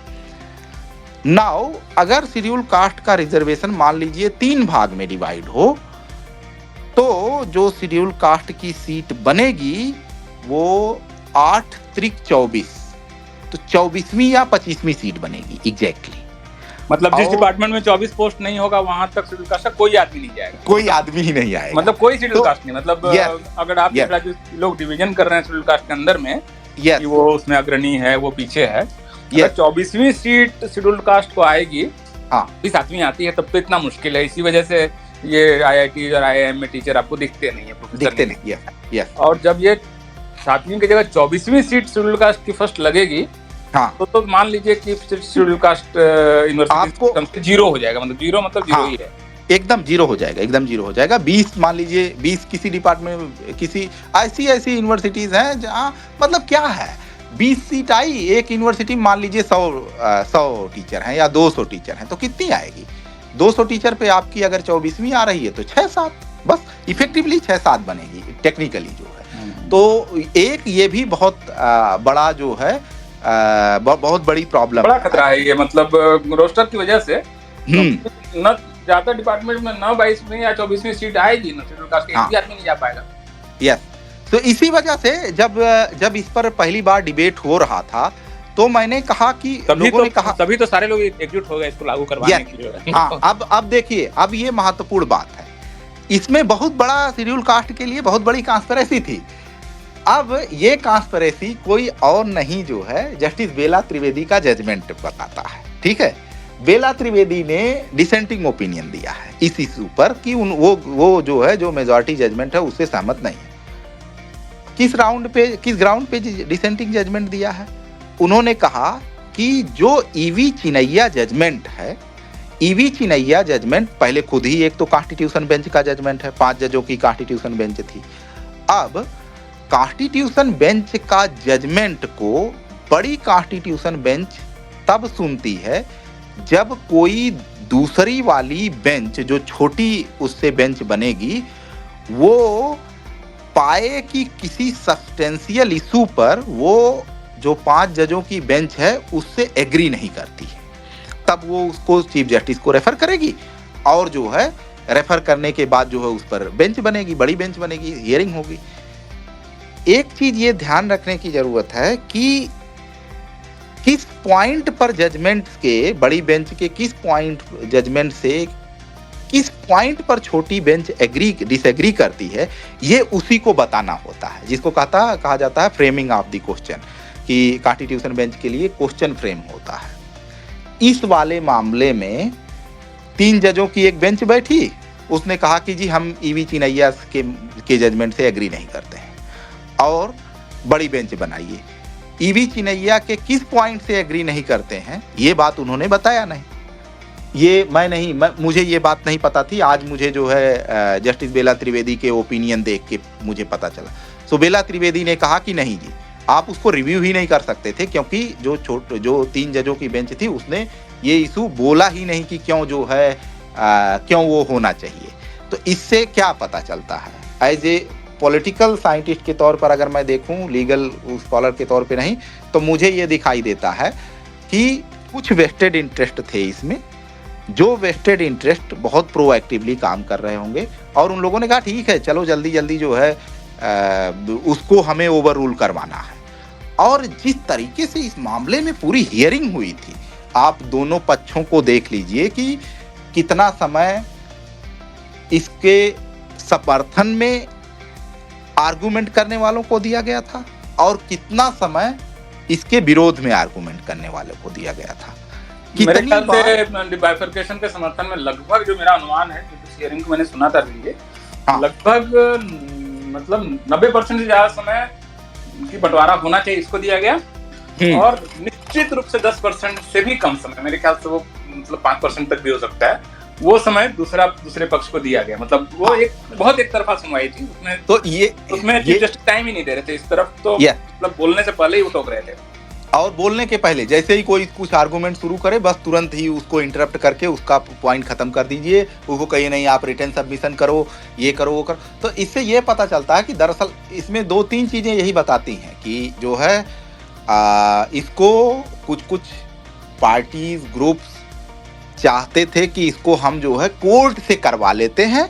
Speaker 3: नाउ अगर शेड्यूल कास्ट का रिजर्वेशन मान लीजिए 3 भाग में डिवाइड हो, तो जो शेड्यूल कास्ट की सीट बनेगी वो 8 त्रिक 24 तो 24वीं या 25वीं सीट बनेगी एग्जैक्टली।
Speaker 2: मतलब जिस
Speaker 3: और-
Speaker 2: डिपार्टमेंट में 24 पोस्ट नहीं होगा वहां तक शेड्यूल कास्ट का कोई आदमी नहीं जाएगा,
Speaker 3: कोई आदमी ही नहीं आएगा,
Speaker 2: मतलब कोई शेड्यूल
Speaker 3: तो-
Speaker 2: कास्ट नहीं, मतलब
Speaker 3: Yes,
Speaker 2: अगर आप
Speaker 3: yes.
Speaker 2: जो लोग डिवीजन कर रहे हैं शेड्यूल कास्ट के अंदर में
Speaker 3: यस
Speaker 2: कि वो उसमें अग्रणी है वो पीछे है,
Speaker 3: Yes.
Speaker 2: अगर 24वीं सीट शेड्यूल कास्ट को आएगी,
Speaker 3: हाँ
Speaker 2: 7वीं आती है, तब तो इतना मुश्किल है। इसी वजह से ये IIT और IIM में टीचर आपको दिखते नहीं है, प्रोफेसर
Speaker 3: दिखते नहीं। यस यस
Speaker 2: और जब ये 7वीं की जगह 24वीं सीट शेड्यूल कास्ट की फर्स्ट लगेगी,
Speaker 3: हाँ
Speaker 2: तो मान लीजिए कि शेड्यूल कास्ट
Speaker 3: आपको-
Speaker 2: यूनिवर्सिटी जीरो हो जाएगा, मतलब जीरो मतलब जीरो
Speaker 3: हाँ।
Speaker 2: ही है।
Speaker 3: एकदम जीरो हो जाएगा, एकदम जीरो हो जाएगा। 20 मान लीजिए 20 किसी डिपार्टमेंट किसी ऐसी यूनिवर्सिटीज हैं जहाँ मतलब क्या है 20 सीट आई एक यूनिवर्सिटी में, मान लीजिए 100 टीचर हैं या 200 टीचर हैं, तो कितनी आएगी? 200 टीचर पे आपकी अगर 24वीं आ रही है तो 6-7, बस इफेक्टिवली 6-7 बनेगी टेक्निकली जो है। तो एक ये भी बहुत बड़ा जो है बहुत बड़ी प्रॉब्लम,
Speaker 2: बड़ा खतरा है ये, मतलब रोस्टर की वजह से न ज्यादा डिपार्टमेंट में न 22वीं या 24वीं सीट आएगी न शेड्यूल कास्ट का, एक भी आदमी नहीं जा पाएगा।
Speaker 3: यस, तो इसी वजह से जब इस पर पहली बार डिबेट हो रहा था तो मैंने कहा कि लोगों ने कहा,
Speaker 2: तभी तो सारे लोग एकजुट हो गए इसको लागू करवाने के लिए।
Speaker 3: हाँ अब देखिए, अब ये महत्वपूर्ण बात है, इसमें बहुत बड़ा शेड्यूल कास्ट के लिए बहुत बड़ी कॉन्स्पिरेसी थी। अब ये कॉन्स्पिरेसी कोई और नहीं जो है जस्टिस बेला त्रिवेदी का जजमेंट बताता है, ठीक है। बेला त्रिवेदी ने डिसेंटिंग ओपिनियन दिया है इस इशू पर कि वो जो है जो मेजॉरिटी जजमेंट है उससे सहमत नहीं है। किस ग्राउंड पे डिसेंटिंग जजमेंट दिया है? उन्होंने कहा कि जो ईवी चिनैया जजमेंट है, ईवी चिनैया जजमेंट पहले खुद ही एक तो कॉन्स्टिट्यूशन बेंच का जजमेंट है, 5 जजों की कॉन्स्टिट्यूशन बेंच थी। अब कॉन्स्टिट्यूशन बेंच का जजमेंट को बड़ी कॉन्स्टिट्यूशन बेंच तब सुनती है जब कोई दूसरी वाली बेंच जो छोटी उससे बेंच बनेगी वो पाए कि किसी सब्सटेंशियल इशू पर वो जो 5 जजों की बेंच है उससे एग्री नहीं करती है, तब वो उसको चीफ जस्टिस को रेफर करेगी और जो है रेफर करने के बाद जो है उस पर बेंच बनेगी, बड़ी बेंच बनेगी, हियरिंग होगी। एक चीज ये ध्यान रखने की जरूरत है कि किस पॉइंट पर जजमेंट के, बड़ी बेंच के किस पॉइंट जजमेंट से किस पॉइंट पर छोटी बेंच डिसएग्री करती है, ये उसी को बताना होता है, जिसको कहा जाता है फ्रेमिंग ऑफ द क्वेश्चन, कि कॉन्स्टिट्यूशन बेंच के लिए क्वेश्चन फ्रेम होता है। इस वाले मामले में 3 जजों की एक बेंच बैठी, उसने कहा कि जी हम ईवी चिनैया के जजमेंट से एग्री नहीं करते हैं और बड़ी बेंच बनाइए। ईवी चिनैया के किस पॉइंट से एग्री नहीं करते हैं ये बात उन्होंने बताया नहीं। मुझे ये बात नहीं पता थी, आज मुझे जो है जस्टिस बेला त्रिवेदी के ओपिनियन देख के मुझे पता चला। सो बेला त्रिवेदी ने कहा कि नहीं जी, आप उसको रिव्यू ही नहीं कर सकते थे, क्योंकि जो 3 जजों की बेंच थी उसने ये इशू बोला ही नहीं कि क्यों जो है क्यों वो होना चाहिए। तो इससे क्या पता चलता है, एज ए पॉलिटिकल साइंटिस्ट के तौर पर अगर मैं देखूं, लीगल स्कॉलर के तौर पे नहीं, तो मुझे ये दिखाई देता है कि कुछ वेस्टेड इंटरेस्ट थे इसमें, जो वेस्टेड इंटरेस्ट बहुत प्रोएक्टिवली काम कर रहे होंगे और उन लोगों ने कहा ठीक है चलो जल्दी जल्दी जो है उसको हमें ओवर रूल करवाना है। और जिस तरीके से इस मामले में पूरी हियरिंग हुई थी, आप दोनों पक्षों को देख लीजिए कि कितना समय इसके समर्थन में आर्गुमेंट करने वालों को दिया गया था और कितना समय इसके विरोध में आर्गुमेंट करने वालों को दिया गया था।
Speaker 2: मेरे ख्याल से बाइफरकेशन के समर्थन में लगभग, जो मेरा अनुमान है, हियरिंग को मैंने सुना था, लगभग मतलब 90% से ज्यादा समय की बंटवारा होना चाहिए इसको दिया गया, और निश्चित रूप से 10% से भी कम समय, मेरे ख्याल से वो मतलब 5% तक भी हो सकता है, वो समय दूसरे पक्ष को दिया गया। मतलब वो एक बहुत एक तरफा सुनवाई थी उसमें, तो उसमें जस्ट टाइम ही नहीं दे रहे थे इस तरफ, तो मतलब बोलने से पहले ही वो टोक रहे थे।
Speaker 3: और बोलने के पहले जैसे ही कोई कुछ आर्गुमेंट शुरू करे बस तुरंत ही उसको इंटरप्ट करके उसका पॉइंट खत्म कर दीजिए, उसको कहिए नहीं आप रिटर्न सबमिशन करो, ये करो वो करो। तो इससे ये पता चलता है कि दरअसल इसमें 2-3 चीजें यही बताती हैं कि जो है इसको कुछ पार्टीज ग्रुप्स चाहते थे कि इसको हम जो है कोर्ट से करवा लेते हैं,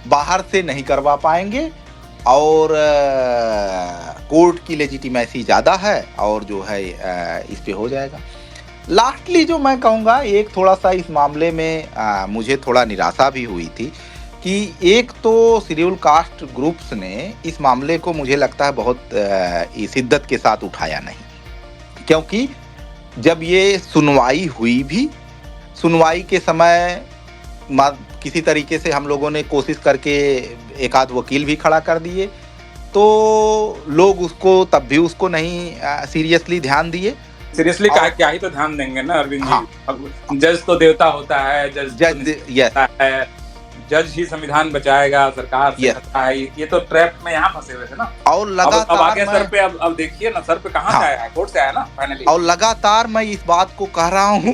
Speaker 3: बाहर से नहीं करवा पाएंगे, और कोर्ट की लेजिटिमेसी ज़्यादा है और जो है इस पे हो जाएगा। लास्टली जो मैं कहूँगा, एक थोड़ा सा इस मामले में मुझे थोड़ा निराशा भी हुई थी कि एक तो शेड्यूल कास्ट ग्रुप्स ने इस मामले को मुझे लगता है बहुत शिद्दत के साथ उठाया नहीं, क्योंकि जब ये सुनवाई हुई भी, सुनवाई के समय किसी तरीके से हम लोगों ने कोशिश करके एक आध वकील भी खड़ा कर दिए, तो लोग उसको तब भी उसको नहीं सीरियसली ध्यान दिए।
Speaker 2: सीरियसली क्या ही तो ध्यान देंगे ना अरविंद जी। अब जज तो देवता होता है, जज ही संविधान बचाएगा, सरकार से खतरा है, ये तो ट्रैप में यहाँ फंसे हुए थे ना।
Speaker 3: और लगातार
Speaker 2: अब आगे सर पे अब देखिए ना, सर पे कहाँ से आया है, कोर्ट से आया ना फाइनली।
Speaker 3: और लगातार मैं इस बात को कह रहा हूँ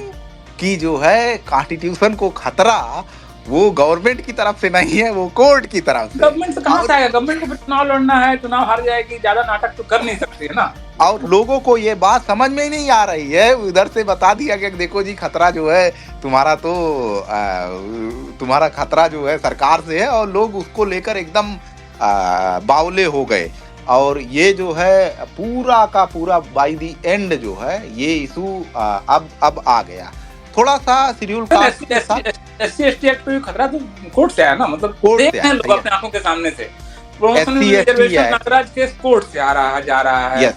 Speaker 3: कि जो है कॉन्स्टिट्यूशन को खतरा वो गवर्नमेंट की तरफ से नहीं है, वो कोर्ट की तरफ से।
Speaker 2: गवर्नमेंट से कहाँ से आएगा? गवर्नमेंट को चुनाव लड़ना है, चुनाव हार जाएगी, ज्यादा नाटक तो कर नहीं सकती है ना।
Speaker 3: और लोगों को ये बात समझ में ही नहीं आ रही है। उधर से बता दिया कि देखो जी खतरा जो है तुम्हारा, तो तुम्हारा खतरा जो है सरकार से है, और लोग उसको लेकर एकदम बावले हो गए। और ये जो है पूरा का पूरा बाय द एंड जो है ये इशू अब आ गया। थोड़ा सा शेड्यूल कास्ट के साथ
Speaker 2: SC/ST एक्ट पे खतरा तो कोर्ट से आया ना, मतलब देख रहे हैं लोग अपने आंखों के सामने से। Promotion reservation Nagaraj case court से आ रहा है, जा रहा है।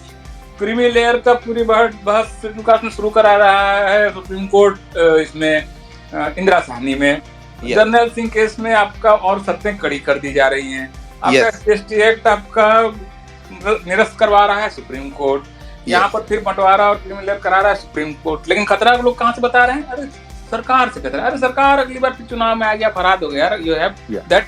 Speaker 2: क्रीमी लेयर का पूरी बहस शेड्यूल कास्ट में शुरू करा रहा है सुप्रीम कोर्ट, इसमें इंदिरा साहनी में। जर्नैल सिंह केस में आपका और शर्तें कड़ी कर दी जा रही हैं। आपका SC/ST एक्ट आपका निरस्त करवा रहा है सुप्रीम कोर्ट। यहाँ पर फिर बंटवारा और क्रिमिनल करा रहा है सुप्रीम कोर्ट। लेकिन खतरा लोग कहाँ से बता रहे हैं? अरे सरकार से खतरा। अरे सरकार अगली बार फिर चुनाव में आ गया, फराद हो गया। You have that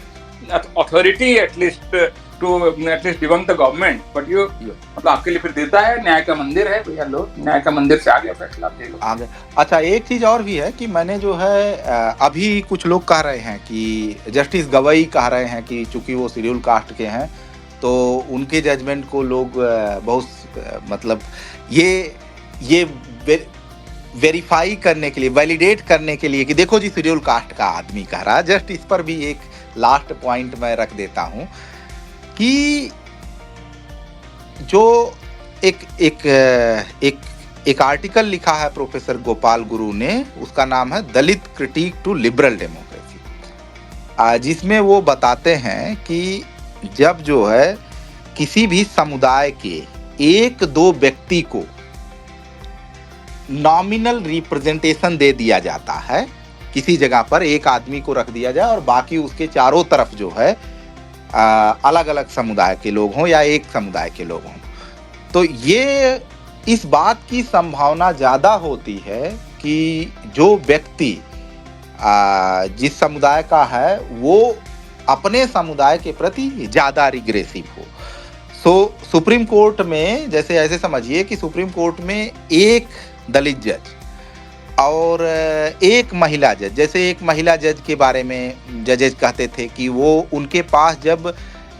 Speaker 2: authority at least to at least debunk the government, but you मतलब आपके लिए फिर देता है। न्याय का मंदिर है भैया, लोग न्याय का मंदिर से आ गया फैसला आ गया।
Speaker 3: अच्छा, एक चीज और भी है कि मैंने जो है अभी कुछ लोग कह रहे हैं कि जस्टिस गवई कह रहे हैं कि चूंकि वो शेड्यूल कास्ट के हैं तो उनके जजमेंट को लोग बहुत मतलब ये वेरीफाई करने के लिए, वैलिडेट करने के लिए कि देखो जी शेड्यूल कास्ट का आदमी कह रहा है। जस्ट इस पर भी एक लास्ट पॉइंट मैं रख देता हूं कि जो एक आर्टिकल लिखा है प्रोफेसर गोपाल गुरु ने, उसका नाम है दलित क्रिटिक टू लिबरल डेमोक्रेसी, जिसमें वो बताते हैं कि जब जो है किसी भी समुदाय के एक दो व्यक्ति को नॉमिनल रिप्रेजेंटेशन दे दिया जाता है, किसी जगह पर एक आदमी को रख दिया जाए और बाकी उसके चारों तरफ जो है अलग अलग समुदाय के लोग हों या एक समुदाय के लोग हों, तो ये इस बात की संभावना ज़्यादा होती है कि जो व्यक्ति जिस समुदाय का है वो अपने समुदाय के प्रति ज़्यादा रिग्रेसिव हो। सुप्रीम कोर्ट में जैसे ऐसे समझिए कि सुप्रीम कोर्ट में एक दलित जज और एक महिला जज, जैसे एक महिला जज के बारे में जजेज कहते थे कि वो उनके पास जब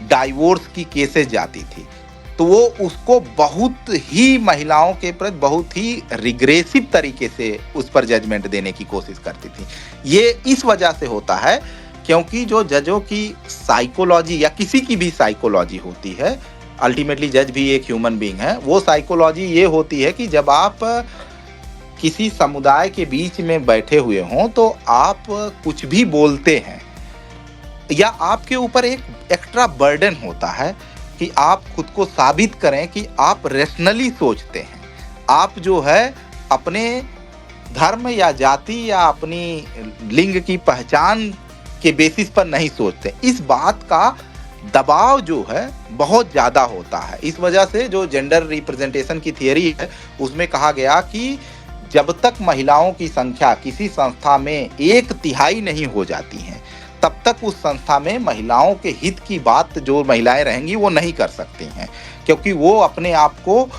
Speaker 3: डाइवोर्स की केसेस जाती थी तो वो उसको बहुत ही महिलाओं के प्रति बहुत ही रिग्रेसिव तरीके से उस पर जजमेंट देने की कोशिश करती थी। ये इस वजह से होता है क्योंकि जो जजों की साइकोलॉजी या किसी की भी साइकोलॉजी होती है, अल्टीमेटली जज भी एक ह्यूमन बीइंग है, वो साइकोलॉजी ये होती है कि जब आप किसी समुदाय के बीच में बैठे हुए हों तो आप कुछ भी बोलते हैं या आपके ऊपर एक एक्स्ट्रा बर्डन होता है कि आप खुद को साबित करें कि आप रैशनली सोचते हैं। आप जो है अपने धर्म या जाति या अपनी लिंग की पहचान के बेसिस पर नहीं सोचते। इस बात का दबाव जो है बहुत ज़्यादा होता है। इस वजह से जो जेंडर रिप्रेजेंटेशन की थियरी है उसमें कहा गया कि जब तक महिलाओं की संख्या किसी संस्था में 1/3 नहीं हो जाती हैं तब तक उस संस्था में महिलाओं के हित की बात जो महिलाएं रहेंगी वो नहीं कर सकती हैं, क्योंकि वो अपने आप को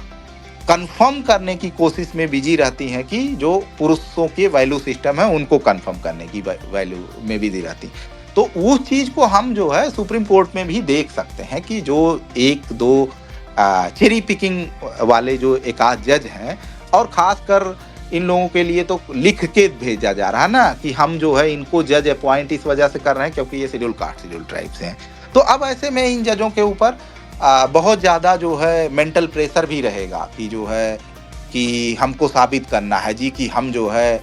Speaker 3: कंफर्म करने की कोशिश में बिजी रहती हैं कि जो पुरुषों के वैल्यू सिस्टम है उनको कंफर्म करने की वैल्यू में बिजी रहती। तो उस चीज़ को हम जो है सुप्रीम कोर्ट में भी देख सकते हैं कि जो एक दो चेरी पिकिंग वाले जो एक आध जज हैं, और खासकर इन लोगों के लिए तो लिख के भेजा जा रहा है ना कि हम जो है इनको जज अपॉइंट इस वजह से कर रहे हैं क्योंकि ये शेड्यूल कास्ट शेड्यूल ट्राइब से हैं। तो अब ऐसे में इन जजों के ऊपर बहुत ज़्यादा जो है मेंटल प्रेशर भी रहेगा कि जो है कि हमको साबित करना है जी कि हम जो है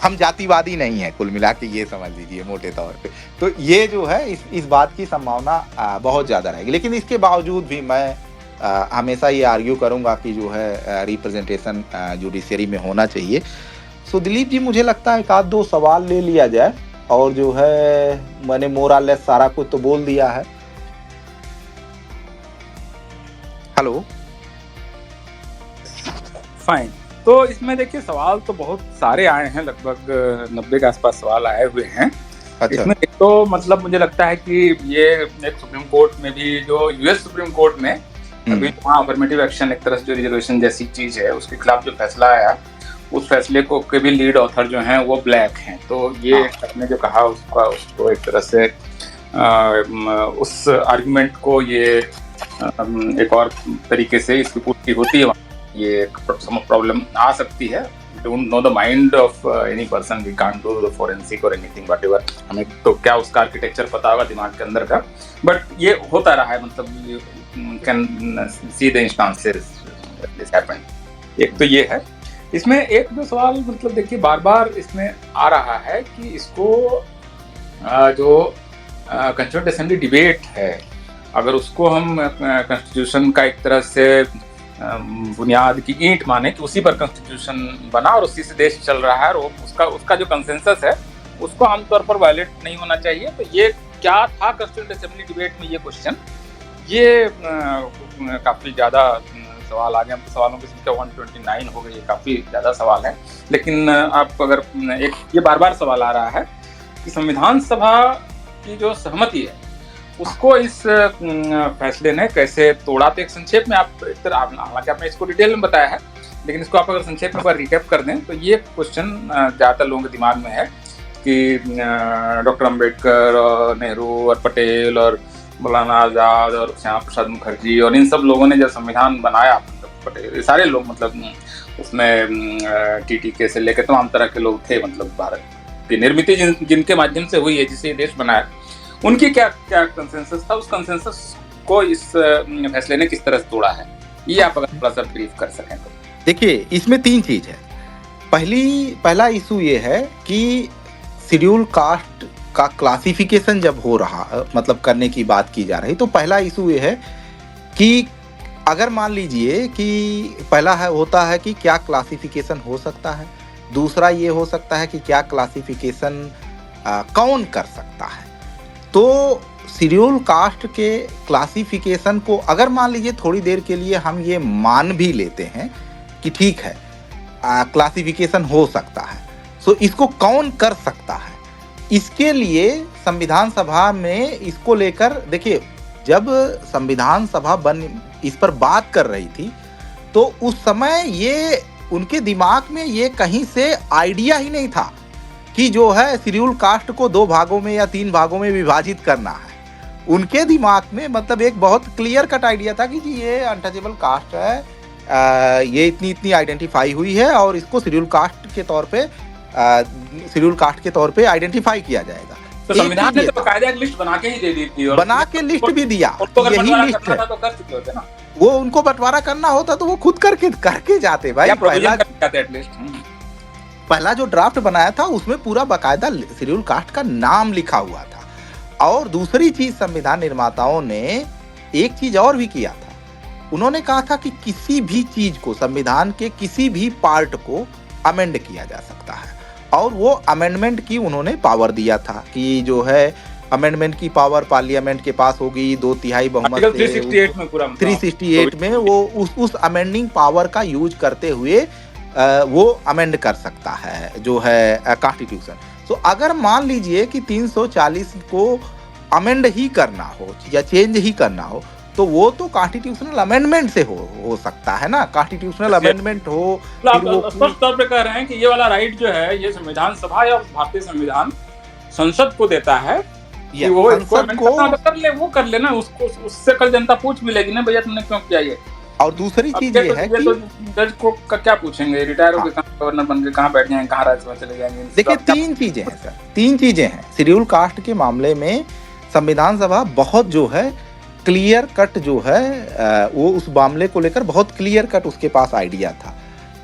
Speaker 3: हम जातिवादी नहीं है, कुल मिला के ये समझ लीजिए मोटे तौर पे। तो ये जो है इस बात की संभावना बहुत ज़्यादा रहेगी। लेकिन इसके बावजूद भी मैं हमेशा ये आर्ग्यू करूँगा कि जो है रिप्रेजेंटेशन जुडिशरी में होना चाहिए। सो दिलीप जी, मुझे लगता है एक आध दो सवाल ले लिया जाए और जो है मैंने मोरलेस सारा कुछ तो बोल दिया है। Hello,
Speaker 2: fine. तो इसमें देखिए सवाल तो बहुत सारे आए हैं, लगभग 90 के आसपास सवाल आए हुए हैं।
Speaker 3: अच्छा।
Speaker 2: इसमें एक तो मतलब मुझे लगता है कि ये एक सुप्रीम कोर्ट में भी, जो यूएस सुप्रीम कोर्ट में अभी वहाँ अफर्मेटिव एक्शन एक तरह से जो रिजर्वेशन जैसी चीज है उसके खिलाफ जो फैसला आया, उस फैसले को के भी लीड ऑथर जो हैं वो ब्लैक हैं। तो ये आपने जो कहा उसको एक तरह से उस आर्गुमेंट को ये एक और तरीके से इसकी पूर्ति होती है, ये प्रॉब्लम आ सकती है। Don't know the mind of any person, we can't do the forensic or anything whatever, हमें तो क्या उसका आर्किटेक्चर पता होगा दिमाग के अंदर का, बट ये होता रहा है, मतलब you can see the instances this happened। एक तो ये है। इसमें एक जो सवाल मतलब देखिए बार बार इसमें आ रहा है कि इसको जो कंस्टिट्यूएंट असेंबली डिबेट है, अगर उसको हम कॉन्स्टिट्यूशन का एक तरह से बुनियाद की ईंट माने कि उसी पर कॉन्स्टिट्यूशन बना और उसी से देश चल रहा है, और उसका जो कंसेंसस है उसको आमतौर पर वायलेट नहीं होना चाहिए। तो ये क्या था कंस्टिट्यूएंट असेंबली डिबेट में, ये क्वेश्चन, ये काफ़ी ज़्यादा सवाल आ गए। अब सवालों की संख्या 129 हो गई, ये काफ़ी ज़्यादा सवाल है। लेकिन आप अगर एक ये बार बार सवाल आ रहा है कि संविधान सभा की जो सहमति है उसको इस फैसले ने कैसे तोड़ा। तो एक संक्षेप में आप हालांकि आपने इसको डिटेल में बताया है, लेकिन इसको आप अगर संक्षेप में रिकैप कर दें तो ये क्वेश्चन ज़्यादातर लोगों के दिमाग में है कि डॉक्टर अम्बेडकर और नेहरू और पटेल और मौलाना आज़ाद और श्यामा प्रसाद मुखर्जी और इन सब लोगों ने जब संविधान बनाया, पटेल सारे लोग, मतलब उसमें टीटीके से लेकर तमाम तरह के लोग थे, मतलब भारत की निर्मित जिनके माध्यम से हुई है, जिसे ये देश बनाया, उनकी क्या क्या कंसेंसस था, उस कंसेंसस को इस फैसले ने किस तरह से तोड़ा है, ये आप अगर थोड़ा सा ब्रीफ कर सकें तो।
Speaker 3: देखिए, इसमें तीन चीज है। पहला इशू ये है कि शेड्यूल कास्ट का क्लासिफिकेशन जब हो रहा, मतलब करने की बात की जा रही, तो पहला इशू ये है कि अगर मान लीजिए कि पहला होता है कि क्या क्लासिफिकेशन हो सकता है, दूसरा ये हो सकता है कि क्या क्लासिफिकेशन कौन कर सकता है। तो शेड्यूल कास्ट के क्लासिफिकेशन को अगर मान लीजिए थोड़ी देर के लिए हम ये मान भी लेते हैं कि ठीक है क्लासिफिकेशन हो सकता है, तो इसको कौन कर सकता है, इसके लिए संविधान सभा में इसको लेकर, देखिए जब संविधान सभा इस पर बात कर रही थी तो उस समय ये उनके दिमाग में ये कहीं से आइडिया ही नहीं था कि जो है शेड्यूल कास्ट को 2 भागों में या 3 भागों में विभाजित करना है। उनके दिमाग में मतलब एक बहुत क्लियर कट आइडिया था कि जी ये अनटचेबल कास्ट है, ये इतनी आइडेंटिफाई हुई है और इसको शेड्यूल कास्ट के तौर पे आइडेंटिफाई किया जाएगा।
Speaker 2: तो संविधान ने तो बकायदा एक लिस्ट बना के ही दे दी थी, और
Speaker 3: बना के लिस्ट भी दिया, यही लिस्ट है।
Speaker 2: तो कर चुके होते ना,
Speaker 3: वो उनको बंटवारा करना होता तो वो खुद करके जाते भाई। पहला जो ड्राफ्ट बनाया था उसमें पूरा बकायदा शेड्यूल कास्ट का नाम लिखा हुआ था। और दूसरी चीज, संविधान निर्माताओं ने एक चीज और भी किया था, उन्होंने कहा था कि किसी भी चीज को, संविधान के किसी भी पार्ट को अमेंड किया जा सकता है, और वो अमेंडमेंट की उन्होंने पावर दिया था कि जो है अमेंडमेंट की पावर पार्लियामेंट के पास होगी 2/3 बहुमत से।
Speaker 2: 368 में पूरा
Speaker 3: 368 में वो उस अमेंडिंग पावर का यूज करते हुए वो अमेंड कर सकता है जो है कॉन्स्टिट्यूशन। तो अगर मान लीजिए कि 340 को अमेंड ही करना हो या चेंज ही करना हो तो वो तो कॉन्स्टिट्यूशनल अमेंडमेंट से हो सकता है ना, कॉन्स्टिट्यूशनल अमेंडमेंट हो।
Speaker 2: स्पष्ट तौर पे कह रहे हैं कि ये वाला राइट जो है ये संविधान सभा या भारतीय संविधान संसद को देता है कि वो इसको कर ले ना, उसको उससे कल जनता पूछ मिलेगी ना भैया तुमने क्यों किया ये।
Speaker 3: और दूसरी
Speaker 2: अब
Speaker 3: चीज ये है
Speaker 2: ये
Speaker 3: कि
Speaker 2: तो जज को का क्या पूछेंगे, रिटायर होकर कहाँ गवर्नर बन के कहाँ बैठ जाएंगे, कहाँ राज्यसभा चले जाएंगे।
Speaker 3: देखिए, तीन चीजें हैं सर, तीन चीजें हैं शेड्यूल कास्ट के मामले में। संविधान सभा बहुत जो है क्लियर कट जो है वो उस मामले को लेकर बहुत क्लियर कट उसके पास आइडिया था।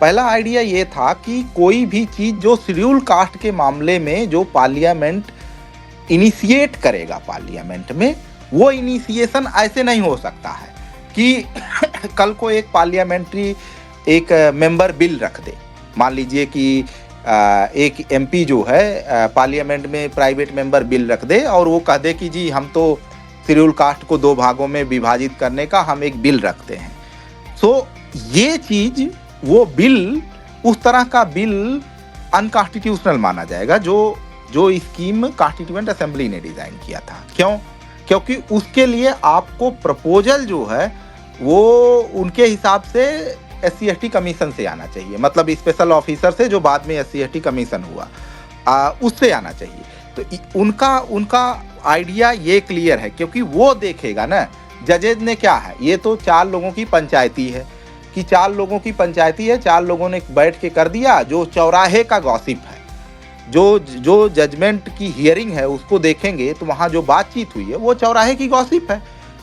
Speaker 3: पहला आइडिया ये था कि कोई भी चीज जो शेड्यूल कास्ट के मामले में जो पार्लियामेंट इनिशिएट करेगा पार्लियामेंट में, वो इनिशिएशन ऐसे नहीं हो सकता है कि कल को एक पार्लियामेंट्री एक मेंबर बिल रख दे। मान लीजिए कि एक एमपी जो है पार्लियामेंट में प्राइवेट मेंबर बिल रख दे और वो कह दे कि जी हम तो शेड्यूल कास्ट को 2 भागों में विभाजित करने का हम एक बिल रखते हैं। सो ये चीज, वो बिल, उस तरह का बिल अनकॉन्स्टिट्यूशनल माना जाएगा जो स्कीम कॉन्स्टिट्यूएंट असेंबली ने डिजाइन किया था। क्यों? क्योंकि उसके लिए आपको प्रपोजल जो है वो उनके हिसाब से SC/ST कमीशन से आना चाहिए, मतलब स्पेशल ऑफिसर से जो बाद में SC/ST कमीशन हुआ उससे आना चाहिए। तो उनका आइडिया ये क्लियर है, क्योंकि वो देखेगा ना जजेज ने क्या है, ये तो 4 लोगों की पंचायती है कि 4 लोगों की पंचायती है, 4 लोगों ने बैठ के कर दिया। जो चौराहे का गॉसिप है, जो जजमेंट की हियरिंग है उसको देखेंगे तो वहाँ जो बातचीत हुई है वो चौराहे की गॉसिप है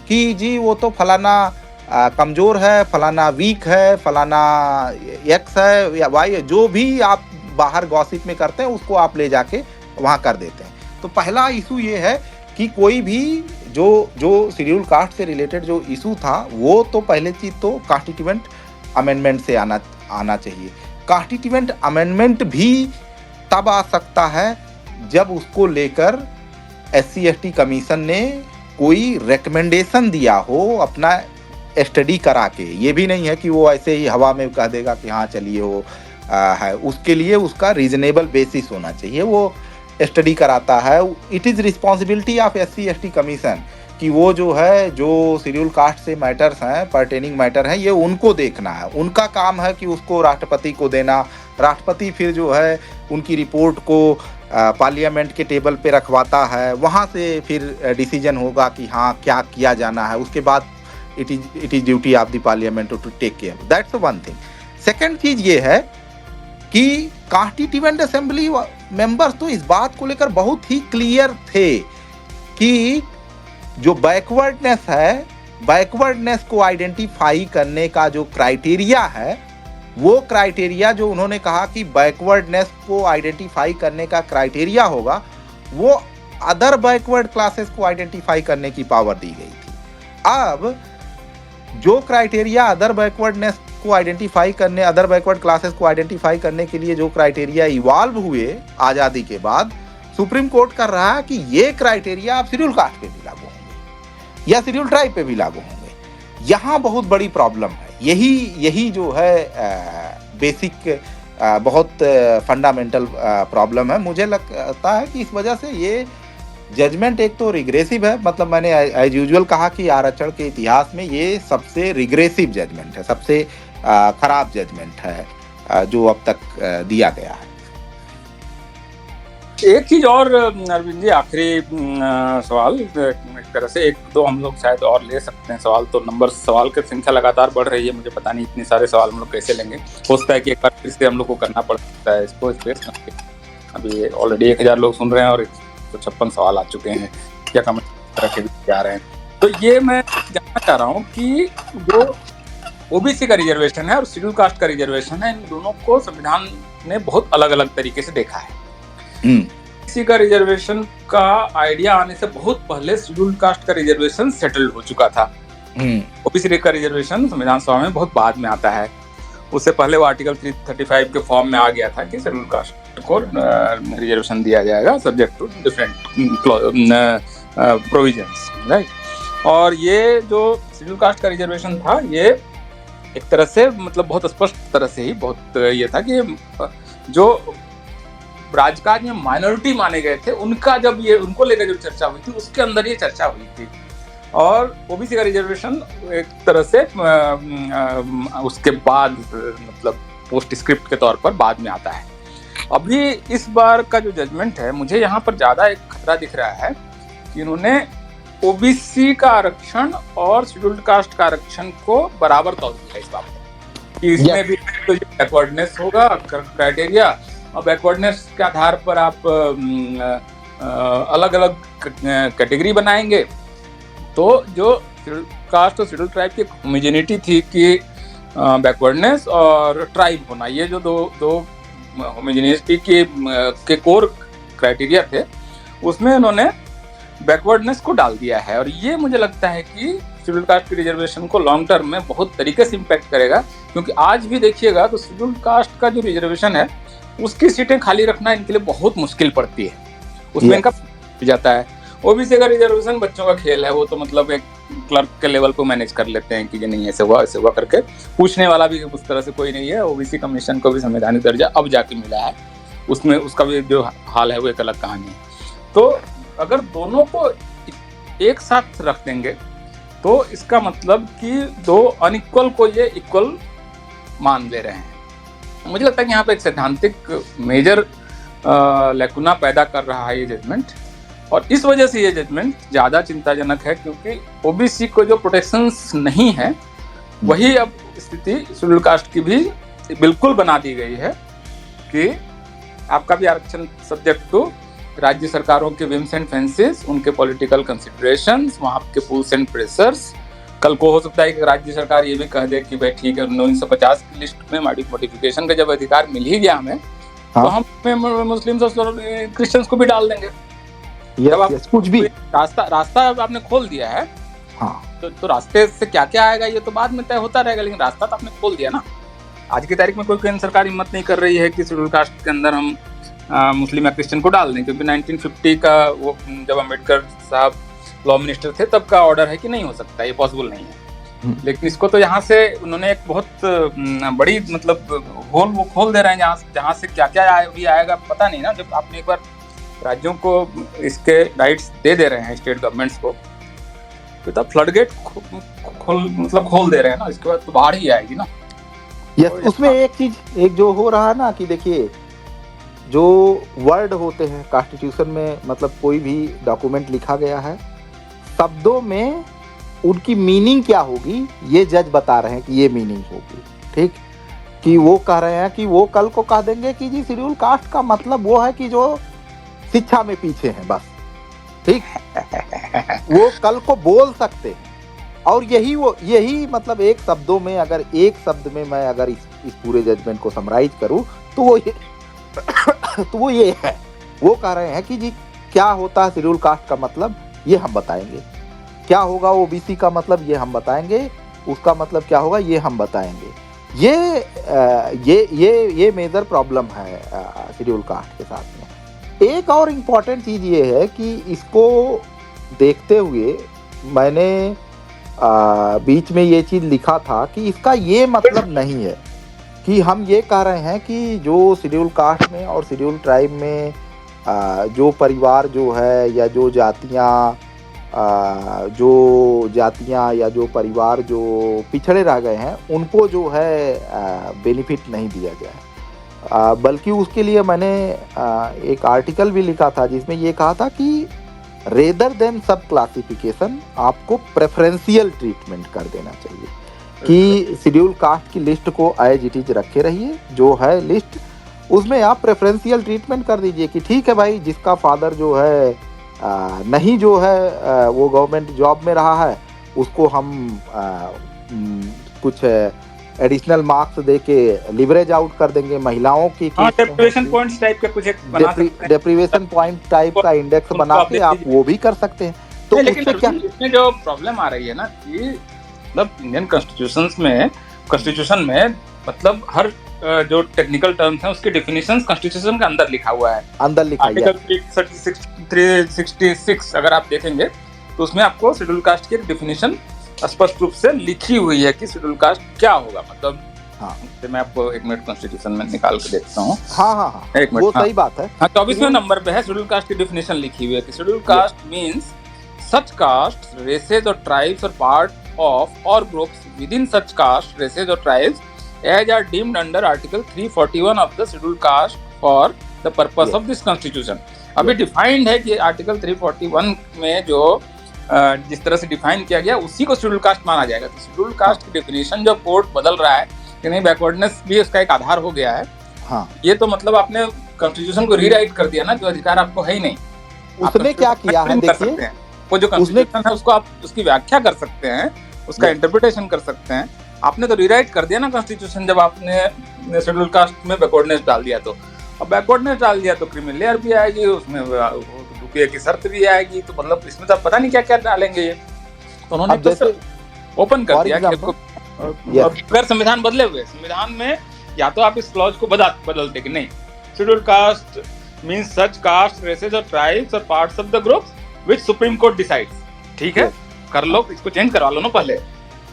Speaker 3: कि जी वो तो फलाना कमज़ोर है, फलाना वीक है, फलाना एक्स है या वाई, जो भी आप बाहर गॉसिप में करते हैं उसको आप ले जाके वहाँ कर देते हैं। तो पहला इशू ये है कि कोई भी जो शेड्यूल कास्ट से रिलेटेड जो इशू था वो तो पहले चीज़ तो कॉन्स्टिट्यूएंट अमेंडमेंट से आना चाहिए। कॉन्स्टिट्यूएंट अमेंडमेंट भी तब आ सकता है जब उसको लेकर SC/ST कमीशन ने कोई रिकमेंडेशन दिया हो अपना स्टडी करा के। ये भी नहीं है कि वो ऐसे ही हवा में कह देगा कि हाँ चलिए वो है, उसके लिए उसका रीजनेबल बेसिस होना चाहिए, वो स्टडी कराता है। It is responsibility of SC/ST commission कि वो जो है जो शेड्यूल कास्ट से मैटर्स हैं, पर्टेनिंग मैटर हैं, ये उनको देखना है। उनका काम है कि उसको राष्ट्रपति को देना, राष्ट्रपति फिर जो है उनकी रिपोर्ट को पार्लियामेंट के टेबल पे रखवाता है, वहाँ से फिर डिसीजन होगा कि हाँ क्या किया जाना है। उसके बाद it is duty of the parliament to take care. That's one thing. Second चीज ये है कि कॉन्स्टिट्यूएंट असेंबली मेंबर्स तो इस बात को लेकर बहुत ही क्लियर थे कि जो बैकवर्डनेस है, बैकवर्डनेस को आइडेंटिफाई करने का जो क्राइटेरिया है, वो क्राइटेरिया जो उन्होंने कहा कि बैकवर्डनेस को आइडेंटिफाई करने का क्राइटेरिया होगा, वो अदर बैकवर्ड क्लासेस को आइडेंटिफाई करने की पावर दी गई थी। अब जो क्राइटेरिया अदर बैकवर्डनेस को आइडेंटिफाई करने, अदर बैकवर्ड क्लासेस को आइडेंटिफाई करने के लिए जो क्राइटेरिया इवॉल्व हुए आज़ादी के बाद, सुप्रीम कोर्ट कर रहा है कि ये क्राइटेरिया आप शेड्यूल कास्ट पे भी लागू होंगे या शेड्यूल ट्राइब पे भी लागू होंगे। यहाँ बहुत बड़ी प्रॉब्लम है। यही जो है बेसिक बहुत फंडामेंटल प्रॉब्लम है। मुझे लगता है कि इस वजह से ये जजमेंट एक तो रिग्रेसिव है, मतलब मैंने एज यूजुअल कहा कि आरक्षण के इतिहास में ये सबसे रिग्रेसिव जजमेंट है, सबसे खराब जजमेंट है जो अब तक दिया गया है।
Speaker 2: एक चीज और अरविंद जी, आखिरी सवाल, एक तरह से 1-2 हम लोग शायद और ले सकते हैं सवाल, तो नंबर सवाल की संख्या लगातार बढ़ रही है। मुझे पता नहीं इतने सारे सवाल हम लोग कैसे लेंगे। हो सकता है कि एक बार फिर से हम लोग को करना पड़ सकता है इसको स्पेस। अभी ऑलरेडी 1000 लोग सुन रहे हैं और 156 सवाल आ चुके हैं, क्या कमेंट तरह के भी आ रहे हैं। तो ये मैं जानना चाह रहा हूँ कि जो ओबीसी का रिजर्वेशन है और शेड्यूल कास्ट का रिजर्वेशन है, इन दोनों को संविधान ने बहुत अलग अलग तरीके से देखा है। ओबीसी का रिजर्वेशन का आइडिया आने से बहुत पहले शेड्यूल कास्ट का रिजर्वेशन सेटल्ड हो चुका था। ओबीसी का रिजर्वेशन संविधान सभा में बहुत बाद में आता है। उससे पहले वो आर्टिकल 335 के फॉर्म में आ गया था कि शेड्यूल कास्ट को रिजर्वेशन दिया जाएगा subject to different provisions, right. और ये जो शेड्यूल कास्ट का रिजर्वेशन था, ये एक तरह से मतलब बहुत स्पष्ट तरह से ही बहुत ये था कि जो राजकाज में माइनॉरिटी माने गए थे, उनका जब ये उनको लेकर जो चर्चा हुई थी, उसके अंदर ये चर्चा हुई थी। और ओबीसी का रिजर्वेशन एक तरह से उसके बाद मतलब पोस्ट स्क्रिप्ट के तौर पर बाद में आता है। अभी इस बार का जो जजमेंट है, मुझे यहाँ पर ज़्यादा एक खतरा दिख रहा है कि इन्होंने ओबीसी का आरक्षण और शेड्यूल्ड कास्ट का आरक्षण को बराबर तौर दिया इस बात में कि इसमें भी तो बैकवर्डनेस होगा क्राइटेरिया, और बैकवर्डनेस के आधार पर आप अलग अलग कैटेगरी बनाएंगे। तो जो शेड्यूल्ड कास्ट और शेड्यूल्ड ट्राइब की होमोजेनिटी थी कि बैकवर्डनेस और ट्राइब होना, ये जो दो होमोजेनिटी के कोर क्राइटेरिया थे, उसमें उन्होंने बैकवर्डनेस को डाल दिया है। और ये मुझे लगता है कि शेड्यूल्ड कास्ट की रिजर्वेशन को लॉन्ग टर्म में बहुत तरीके से इम्पैक्ट करेगा, क्योंकि आज भी देखिएगा तो शेड्यूल्ड कास्ट का जो रिजर्वेशन है उसकी सीटें खाली रखना इनके लिए बहुत मुश्किल पड़ती है, उसमें इनका जाता है। ओबीसी का रिजर्वेशन बच्चों का खेल है, वो तो मतलब एक क्लर्क के लेवल को मैनेज कर लेते हैं कि नहीं ऐसे हुआ करके, पूछने वाला भी उस तरह से कोई नहीं है। ओबीसी कमीशन को भी संवैधानिक दर्जा अब जाके मिला है, उसमें उसका भी जो हाल है वो एक अलग कहानी है। तो अगर दोनों को एक साथ रख देंगे तो इसका मतलब कि दो अनइक्वल को ये इक्वल मान ले रहे हैं। मुझे लगता है कि यहाँ पे एक सैद्धांतिक मेजर लैकुना पैदा कर रहा है ये जजमेंट, और इस वजह से ये जजमेंट ज़्यादा चिंताजनक है, क्योंकि ओबीसी को जो प्रोटेक्शंस नहीं है वही अब स्थिति शेड्यूल्ड कास्ट की भी बिल्कुल बना दी गई है कि आपका भी आरक्षण सब्जेक्ट टू राज्य सरकारों के विम्स एंड फेंसेस, उनके पॉलिटिकल कंसिडरेशंस, वहाँ के पुल्स एंड प्रेशर्स। कल को हो सकता है कि राज्य सरकार ये भी कह दे कि भाई ठीक है 1950 की लिस्ट में मॉडिफिकेशन का जब अधिकार मिल ही गया हमें, तो हम मुस्लिम्स और क्रिश्चियंस को भी डाल देंगे। जब आप
Speaker 3: कुछ भी
Speaker 2: रास्ता आपने खोल दिया है, तो रास्ते से क्या क्या आएगा ये तो बाद में तय होता रहेगा, लेकिन रास्ता तो आपने खोल दिया ना। आज की तारीख में कोई केंद्र सरकार हिम्मत नहीं कर रही है कि शेड्यूल कास्ट के अंदर हम मुस्लिम या क्रिश्चियन को डाल दें, क्योंकि 1950 का वो जब अम्बेडकर साहब लॉ मिनिस्टर थे तब का ऑर्डर है कि नहीं हो सकता, ये पॉसिबल नहीं है। लेकिन इसको तो यहाँ से उन्होंने एक बहुत बड़ी मतलब होल वो खोल दे रहे हैं, जहाँ से क्या क्या भी आएगा पता नहीं ना। जब आपने एक बार राज्यों को इसके राइट्स दे रहे हैं स्टेट गवर्नमेंट्स को, तो तब फ्लडगेट खोल दे रहे हैं ना, इसके बाद तो बाहर ही आएगी ना।
Speaker 3: उसमें एक चीज एक जो हो रहा है ना कि देखिए जो वर्ड होते हैं कॉन्स्टिट्यूशन में, मतलब कोई भी डॉक्यूमेंट लिखा गया है, शब्दों में उनकी मीनिंग क्या होगी ये जज बता रहे हैं कि ये मीनिंग होगी, ठीक। कि वो कह रहे हैं कि वो कल को कह देंगे कि जी शेड्यूल कास्ट का मतलब वो है कि जो शिक्षा में पीछे हैं बस, ठीक। वो कल को बोल सकते हैं, और यही मतलब एक शब्दों में, अगर एक शब्द में मैं अगर इस पूरे जजमेंट को समराइज करूं तो वो ये है, वो कह रहे हैं कि जी क्या होता है शेड्यूल कास्ट का मतलब ये हम बताएंगे, क्या होगा ओबीसी का मतलब ये हम बताएंगे, उसका मतलब क्या होगा ये हम बताएंगे। ये मेजर प्रॉब्लम है शेड्यूल कास्ट के साथ में। एक और इम्पॉर्टेंट चीज ये है कि इसको देखते हुए मैंने बीच में ये चीज लिखा था कि इसका ये मतलब नहीं है कि हम ये कह रहे हैं कि जो शेड्यूल कास्ट में और शेड्यूल ट्राइब में जो परिवार जो है या जो जातियां या जो परिवार जो पिछड़े रह गए हैं उनको जो है बेनिफिट नहीं दिया जाए, बल्कि उसके लिए मैंने एक आर्टिकल भी लिखा था जिसमें ये कहा था कि रेदर देन सब क्लासिफिकेशन आपको प्रेफरेंशियल ट्रीटमेंट कर देना चाहिए, कि शेड्यूल कास्ट की लिस्ट को एज इट इज रखे रहिए, जो है लिस्ट उसमें आप प्रेफरेंशियल ट्रीटमेंट कर दीजिए कि ठीक है भाई जिसका फादर जो है नहीं जो है वो गवर्नमेंट जॉब में रहा है उसको हम कुछ एडिशनल मार्क्स दे के लिवरेज आउट कर देंगे। महिलाओं की
Speaker 2: डेप्रिवेशन पॉइंट्स टाइप का कुछ बना सकते हैं,
Speaker 3: डेप्रिवेशन पॉइंट टाइप का इंडेक्स बना के आप वो भी कर सकते हैं। तो
Speaker 2: लेकिन इसमें जो प्रॉब्लम आ रही है ना कि मतलब इंडियन कॉन्स्टिट्यूशन में मतलब हर जो टेक्निकल टर्म्स हैं उसके डेफिनेशंस कॉन्स्टिट्यूशन के अंदर लिखा हुआ है, आर्टिकल 366 अगर आप देखेंगे तो उसमें आपको शेड्यूल कास्ट की डेफिनेशन स्पष्ट रूप से लिखी हुई है कि शेड्यूल कास्ट क्या होगा। मतलब तो मैं आपको एक मिनट कॉन्स्टिट्यूशन में निकाल के देखता हूँ। एक मिनट,
Speaker 3: वो सही बात है।
Speaker 2: 24वें नंबर पे है शेड्यूल कास्ट की डेफिनेशन लिखी हुई है कि schedule caste means such castes, races or tribes or part of or groups within such caste, races or tribes as are deemed under Article 341 of the Scheduled Caste for the purpose of this Constitution। अभी defined है कि article 341 में जो जिस तरह से define किया गया उसी को शेड्यूल कास्ट माना जाएगा। तो शेड्यूल कास्ट की डेफिनेशन जब कोर्ट बदल रहा है कि नहीं बैकवर्डनेस भी उसका एक आधार हो गया है,
Speaker 3: हाँ,
Speaker 2: ये तो मतलब आपने कॉन्स्टिट्यूशन को रीराइट कर दिया ना, जो अधिकार आपको है ही नहीं।
Speaker 3: उसने क्या किया है देखिए,
Speaker 2: वो जो कॉन्स्टिट्यूशन है उसको आप उसकी व्याख्या कर सकते हैं, उसका इंटरप्रिटेशन कर सकते हैं। आपने तो रीराइट कर दिया ना कॉन्स्टिट्यूशन जब आपने शेड्यूल कास्ट में बैकवर्डनेस डाल दिया। तो अब बैकवर्डनेस डाल दिया तो क्रिमिनल लेयर भी आएगी, उसमें रुपये की शर्त भी आएगी, तो मतलब इसमें तो पता नहीं क्या क्या डालेंगे ये। तो उन्होंने तो ओपन कर दिया कि अगर संविधान बदले हुए, संविधान में या तो आप इस क्लॉज को बदलते कि नहीं, शेड्यूल कास्ट मींस सच कास्ट, रेसेस और ट्राइब्स और parts of the groups which supreme court decides. ठीक है, कर लो, इसको चेंज करवा लो ना पहले,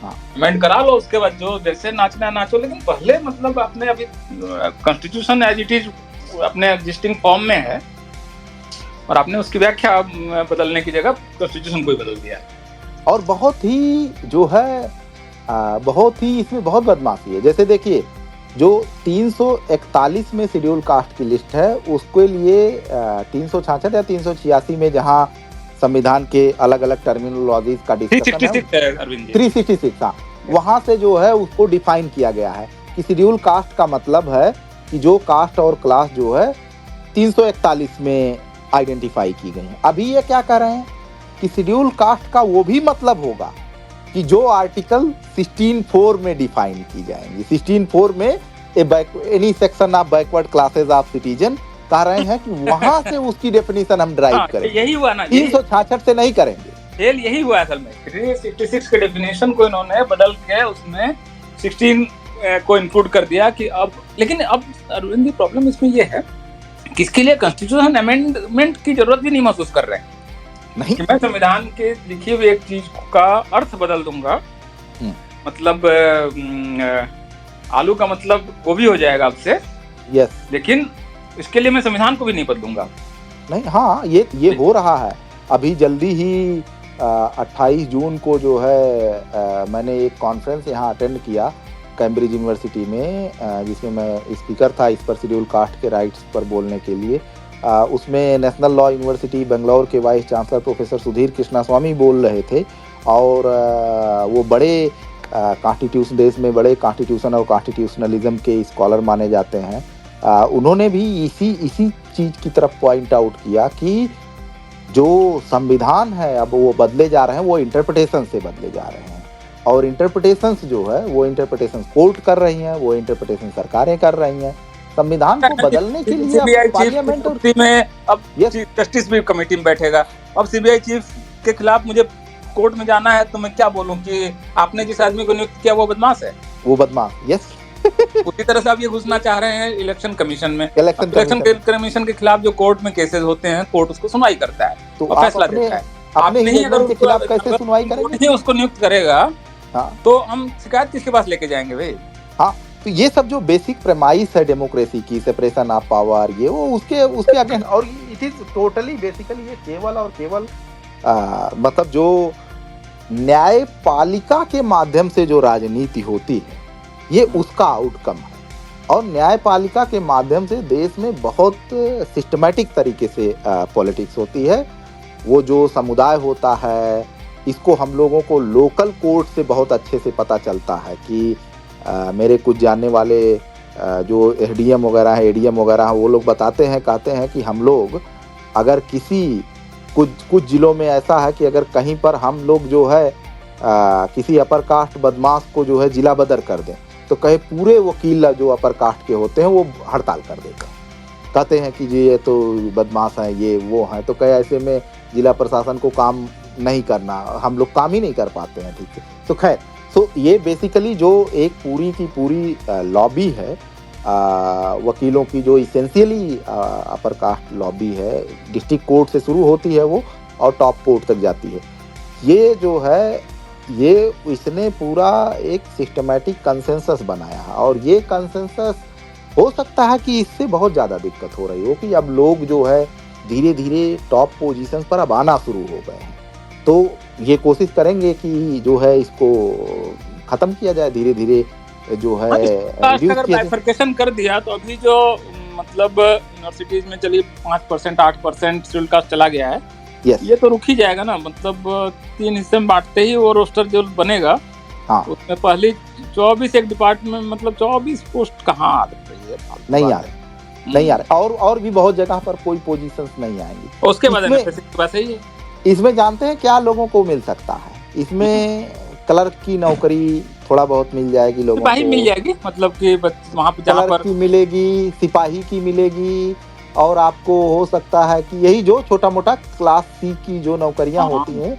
Speaker 2: अमेंड करा लो, उसके बाद जो जैसे नाचना नाचो, लेकिन पहले मतलब आपने अभी कॉन्स्टिट्यूशन एज इट इज अपने एग्जिस्टिंग फॉर्म में है और आपने उसकी व्याख्या बदलने की जगह कॉन्स्टिट्यूशन को ही बदल दिया है।
Speaker 3: और बहुत ही जो है बहुत ही इसमें बहुत बदमाशी है। जैसे देखिए, जो 341 में शेड्यूल कास्ट की लिस्ट है, उसके लिए 366 या 386 में जहां संविधान के अलग अलग टर्मिनोलॉजीज का डिस्कशन है, 366, हाँ, वहां से जो है उसको डिफाइन किया गया है कि शेड्यूल कास्ट का मतलब है कि जो कास्ट और क्लास जो है 341 में आइडेंटिफाई की गई है। अभी ये क्या कर रहे हैं कि शेड्यूल कास्ट का वो भी मतलब होगा कि जो आर्टिकल 16(4) में डिफाइन की जाएंगी। 16(4) में any section of backward classes of citizen कह रहे हैं कि वहां से उसकी डेफिनेशन हम ड्राइव करेंगे।
Speaker 2: यही हुआ ना,
Speaker 3: 366 से नहीं करेंगे।
Speaker 2: खेल यही हुआ असल में। 366 के डेफिनेशन को इन्होंने बदल के उसमें 16 को इंक्लूड कर दिया कि अब, लेकिन अब अरविंद प्रॉब्लम इसमें ये है कि इसके लिए कॉन्स्टिट्यूशन अमेंडमेंट की जरूरत भी नहीं महसूस कर रहे हैं। नहीं, कि मैं संविधान के लिखी हुई एक चीज का अर्थ बदल दूंगा, मतलब आलू का मतलब गोभी हो जाएगा आपसे,
Speaker 3: यस,
Speaker 2: लेकिन इसके लिए मैं संविधान को भी नहीं बदलूंगा।
Speaker 3: नहीं, हाँ, ये हो रहा है। अभी जल्दी ही 28 जून को जो है मैंने एक कॉन्फ्रेंस यहाँ अटेंड किया कैम्ब्रिज यूनिवर्सिटी में, जिसमें मैं स्पीकर था इस पर शेड्यूल कास्ट के राइट्स पर बोलने के लिए। उसमें नेशनल लॉ यूनिवर्सिटी बेंगलोर के vice chancellor professor Sudhir Krishnaswamy बोल रहे थे, और वो बड़े कॉन्स्टिट्यूशन, देश में बड़े कॉन्स्टिट्यूशन और कॉन्स्टिट्यूशनलिज्म के स्कॉलर माने जाते हैं। उन्होंने भी इसी चीज़ की तरफ पॉइंट आउट किया कि जो संविधान है अब वो बदले जा रहे हैं, वो इंटरप्रिटेशन से बदले जा रहे हैं, और इंटरप्रिटेशंस जो है वो इंटरप्रिटेशन कोर्ट कर रही हैं, वो इंटरप्रिटेशन सरकारें कर रही हैं। संविधान को बदलने के लिए पार्लियामेंट में
Speaker 2: अब जस्टिस भी कमेटी में बैठेगा। अब सीबीआई चीफ के खिलाफ मुझे कोर्ट में जाना है तो मैं क्या बोलूं कि आपने जिस आदमी को नियुक्त किया वो बदमाश है,
Speaker 3: वो बदमाश, यस।
Speaker 2: उसी तरह से आप ये घुसना चाह रहे हैं इलेक्शन कमीशन में। इलेक्शन कमीशन के खिलाफ जो कोर्ट में केसेस होते हैं, कोर्ट उसको सुनवाई करता है, तो फैसला देता है। आप नहीं, अगर
Speaker 3: उसके खिलाफ कैसे सुनवाई करेंगे?
Speaker 2: उसको नियुक्त करेगा, हाँ, तो हम शिकायत किसके पास लेके जाएंगे भाई?
Speaker 3: हाँ, तो ये सब जो बेसिक प्रेमाइस है डेमोक्रेसी की, सेपरेशन ऑफ पावर, ये वो उसके अगेंस्ट, और इट इज टोटली बेसिकली ये केवल और केवल मतलब जो न्यायपालिका के माध्यम से जो राजनीति होती है, ये उसका आउटकम है। और न्यायपालिका के माध्यम से देश में बहुत सिस्टमैटिक तरीके से पॉलिटिक्स होती है। वो जो समुदाय होता है, इसको हम लोगों को लोकल कोर्ट से बहुत अच्छे से पता चलता है कि मेरे कुछ जानने वाले जो एडीएम वगैरह है, एडीएम वगैरह है, वो लोग बताते हैं, कहते हैं कि हम लोग अगर कुछ जिलों में ऐसा है कि अगर कहीं पर हम लोग जो है किसी अपर कास्ट बदमाश को जो है जिला बदर कर दें, तो कहे पूरे वकील जो अपर कास्ट के होते हैं वो हड़ताल कर देते हैं, कहते हैं कि जी ये तो बदमाश है, ये वो है। तो कहे ऐसे में जिला प्रशासन को काम नहीं करना, हम लोग काम ही नहीं कर पाते हैं, ठीक है। तो खैर, तो ये बेसिकली जो एक पूरी की पूरी लॉबी है वकीलों की, जो इसेंशियली अपर कास्ट लॉबी है, डिस्ट्रिक्ट कोर्ट से शुरू होती है वो और टॉप कोर्ट तक जाती है। ये जो है, ये इसने पूरा एक सिस्टमैटिक कंसेंसस बनाया है, और ये कंसेंसस हो सकता है कि इससे बहुत ज़्यादा दिक्कत हो रही हो कि अब लोग जो है धीरे धीरे टॉप पोजीशंस पर अब आना शुरू हो गए हैं। तो ये कोशिश करेंगे कि जो है इसको ख़त्म किया जाए धीरे धीरे, जो है
Speaker 2: अगर बाइफरकेशन कर दिया तो अभी जो मतलब यूनिवर्सिटीज में चलिए 5% 8% शेड्यूल कास्ट चला गया है,
Speaker 3: यस।
Speaker 2: ये तो रुक ही जाएगा ना, मतलब 3 हिस्से में बांटते ही वो रोस्टर जो बनेगा,
Speaker 3: हाँ,
Speaker 2: उसमें पहली 24 एक डिपार्टमेंट, मतलब 24 पोस्ट कहाँ आ रही है?
Speaker 3: नहीं आ रहे, नहीं आ रहे, और भी बहुत जगह पर कोई पोजीशंस नहीं आएंगी।
Speaker 2: उसके बाद
Speaker 3: इसमें
Speaker 2: एनएफएससी के पास ही है।
Speaker 3: इसमें जानते हैं क्या लोगों को मिल सकता है? इसमें क्लर्क की नौकरी थोड़ा बहुत मिल जाएगी लोगों
Speaker 2: सिपाही मिल
Speaker 3: को,
Speaker 2: जाएगी, मतलब कि वहाँ पे जहाँ
Speaker 3: क्लर्क
Speaker 2: पर
Speaker 3: की मिलेगी, सिपाही की मिलेगी, और आपको हो सकता है कि यही जो छोटा मोटा क्लास सी की जो नौकरियां
Speaker 2: हाँ,
Speaker 3: होती हैं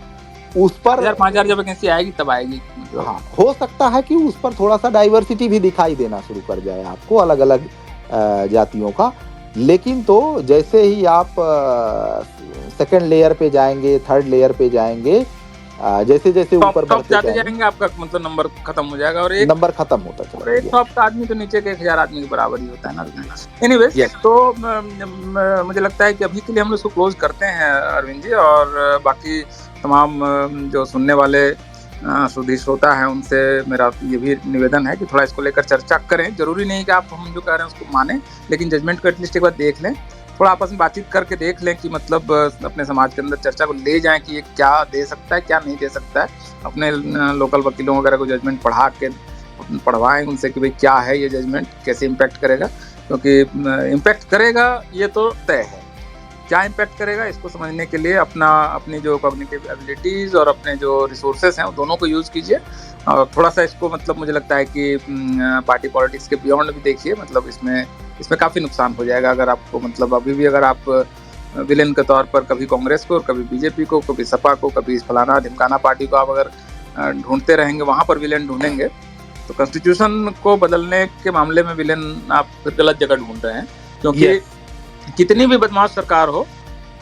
Speaker 3: उस पर
Speaker 2: 5,000 जब वैकेंसी आएगी तब आएगी, मतलब
Speaker 3: हाँ, हो सकता है कि उस पर थोड़ा सा डाइवर्सिटी भी दिखाई देना शुरू कर जाए आपको, अलग अलग जातियों का। लेकिन तो जैसे ही आप सेकंड लेयर पे जाएंगे, थर्ड लेयर पे जाएंगे, जैसे जैसे
Speaker 2: टॉप
Speaker 3: ऊपर
Speaker 2: टॉप
Speaker 3: बढ़ते
Speaker 2: जाते
Speaker 3: जाएंगे,
Speaker 2: जाएंगे, आपका मतलब नंबर खत्म हो जाएगा, और एक
Speaker 3: नंबर खत्म होता
Speaker 2: और
Speaker 3: चला
Speaker 2: एक
Speaker 3: जाएगा।
Speaker 2: टॉप का आदमी तो नीचे के 1,000 आदमी के बराबर ही होता है ना। Anyways,
Speaker 3: Yes.
Speaker 2: तो मुझे लगता है कि अभी के लिए हम लोग इसको क्लोज करते हैं अरविंद जी, और बाकी तमाम जो सुनने वाले सुधी श्रोता हैं उनसे मेरा ये भी निवेदन है कि थोड़ा इसको लेकर चर्चा करें। जरूरी नहीं कि आप हम जो कह रहे हैं उसको मानें, लेकिन जजमेंट को एटलीस्ट एक बार देख लें, थोड़ा आपस में बातचीत करके देख लें कि मतलब अपने समाज के अंदर चर्चा को ले जाएं कि ये क्या दे सकता है, क्या नहीं दे सकता है। अपने लोकल वकीलों वगैरह को जजमेंट पढ़वाएं उनसे कि भाई क्या है ये जजमेंट, कैसे इम्पैक्ट करेगा, क्योंकि इम्पैक्ट करेगा ये तो तय है। क्या इम्पैक्ट करेगा इसको समझने के लिए अपनी जो कॉग्निटिव एबिलिटीज़ और अपने जो रिसोर्सेज हैं दोनों को यूज़ कीजिए, और थोड़ा सा इसको, मतलब मुझे लगता है कि पार्टी पॉलिटिक्स के बियॉन्ड भी देखिए, मतलब इसमें काफ़ी नुकसान हो जाएगा अगर आपको, मतलब अभी भी अगर आप विलेन के तौर पर कभी कांग्रेस को, कभी बीजेपी को, कभी सपा को, कभी फलाना ढिमकाना पार्टी को आप अगर ढूंढते रहेंगे, वहाँ पर विलेन ढूंढेंगे, तो कॉन्स्टिट्यूशन को बदलने के मामले में विलेन आप फिर गलत जगह ढूंढ रहे हैं। क्योंकि कितनी भी बदमाश सरकार हो,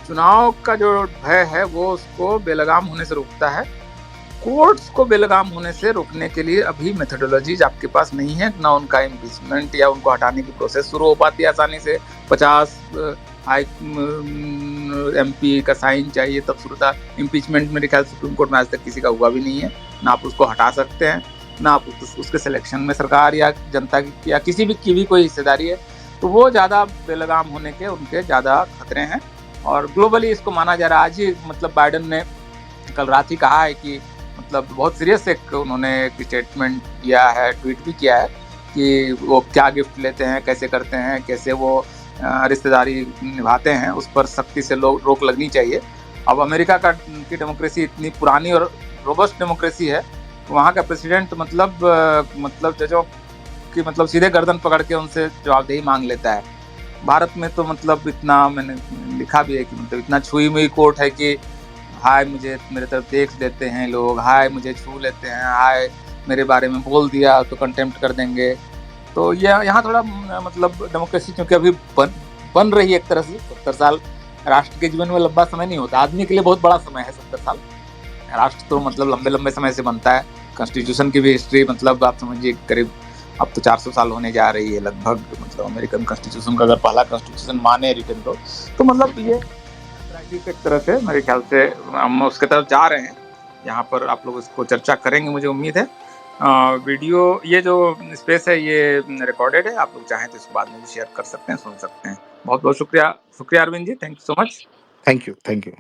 Speaker 2: चुनाव का जो भय है वो उसको बेलगाम होने से रोकता है। कोर्ट्स को बेलगाम होने से रोकने के लिए अभी मेथोडोलॉजीज आपके पास नहीं है, ना उनका इम्पीचमेंट या उनको हटाने की प्रोसेस शुरू हो पाती है आसानी से। 50 MP का साइन चाहिए तब शुरू था। इम्पीचमेंट मेरे ख्याल सुप्रीम कोर्ट में आज तक किसी का हुआ भी नहीं है, ना आप उसको हटा सकते हैं, ना आप उसके सिलेक्शन में सरकार या जनता की या किसी की भी कोई हिस्सेदारी है। तो वो ज़्यादा बेलगाम होने के उनके ज़्यादा खतरे हैं, और ग्लोबली इसको माना जा रहा है। आज ही मतलब बाइडन ने कल रात ही कहा है कि, मतलब बहुत सीरियस एक उन्होंने एक स्टेटमेंट दिया है, ट्वीट भी किया है कि वो क्या गिफ्ट लेते हैं, कैसे करते हैं, कैसे वो रिश्तेदारी निभाते हैं, उस पर सख्ती से रोक लगनी चाहिए। अब अमेरिका की डेमोक्रेसी इतनी पुरानी और रोबस्ट डेमोक्रेसी है, वहाँ का प्रेसिडेंट मतलब जजों की मतलब सीधे गर्दन पकड़ के उनसे जवाबदेही मांग लेता है। भारत में तो मतलब इतना, मैंने लिखा भी है कि मतलब इतना छुई मुई कोर्ट है कि हाय मुझे मेरे तरफ देख लेते हैं लोग, हाय मुझे छू लेते हैं, हाय मेरे बारे में बोल दिया तो कंटेम्प्ट कर देंगे। तो ये यहाँ थोड़ा मतलब डेमोक्रेसी क्योंकि अभी बन रही है एक तरह से। 70 साल राष्ट्र के जीवन में लंबा समय नहीं होता, आदमी के लिए बहुत बड़ा समय है 70 साल। राष्ट्र तो मतलब लंबे लंबे समय से बनता है। कॉन्स्टिट्यूशन की भी हिस्ट्री मतलब आप समझिए करीब अब तो 400 साल होने जा रही है लगभग, मतलब अमेरिकन कॉन्स्टिट्यूशन का अगर पहला कॉन्स्टिट्यूशन माने रिटन तो मतलब ये एक तरह से मेरे ख्याल से हम उसके तरफ जा रहे हैं। यहाँ पर आप लोग इसको चर्चा करेंगे मुझे उम्मीद है। वीडियो ये जो स्पेस है ये रिकॉर्डेड है, आप लोग चाहें तो इसको बाद में भी शेयर कर सकते हैं, सुन सकते हैं। बहुत बहुत शुक्रिया Arvind ji, thank you so much.
Speaker 3: Thank you, thank you.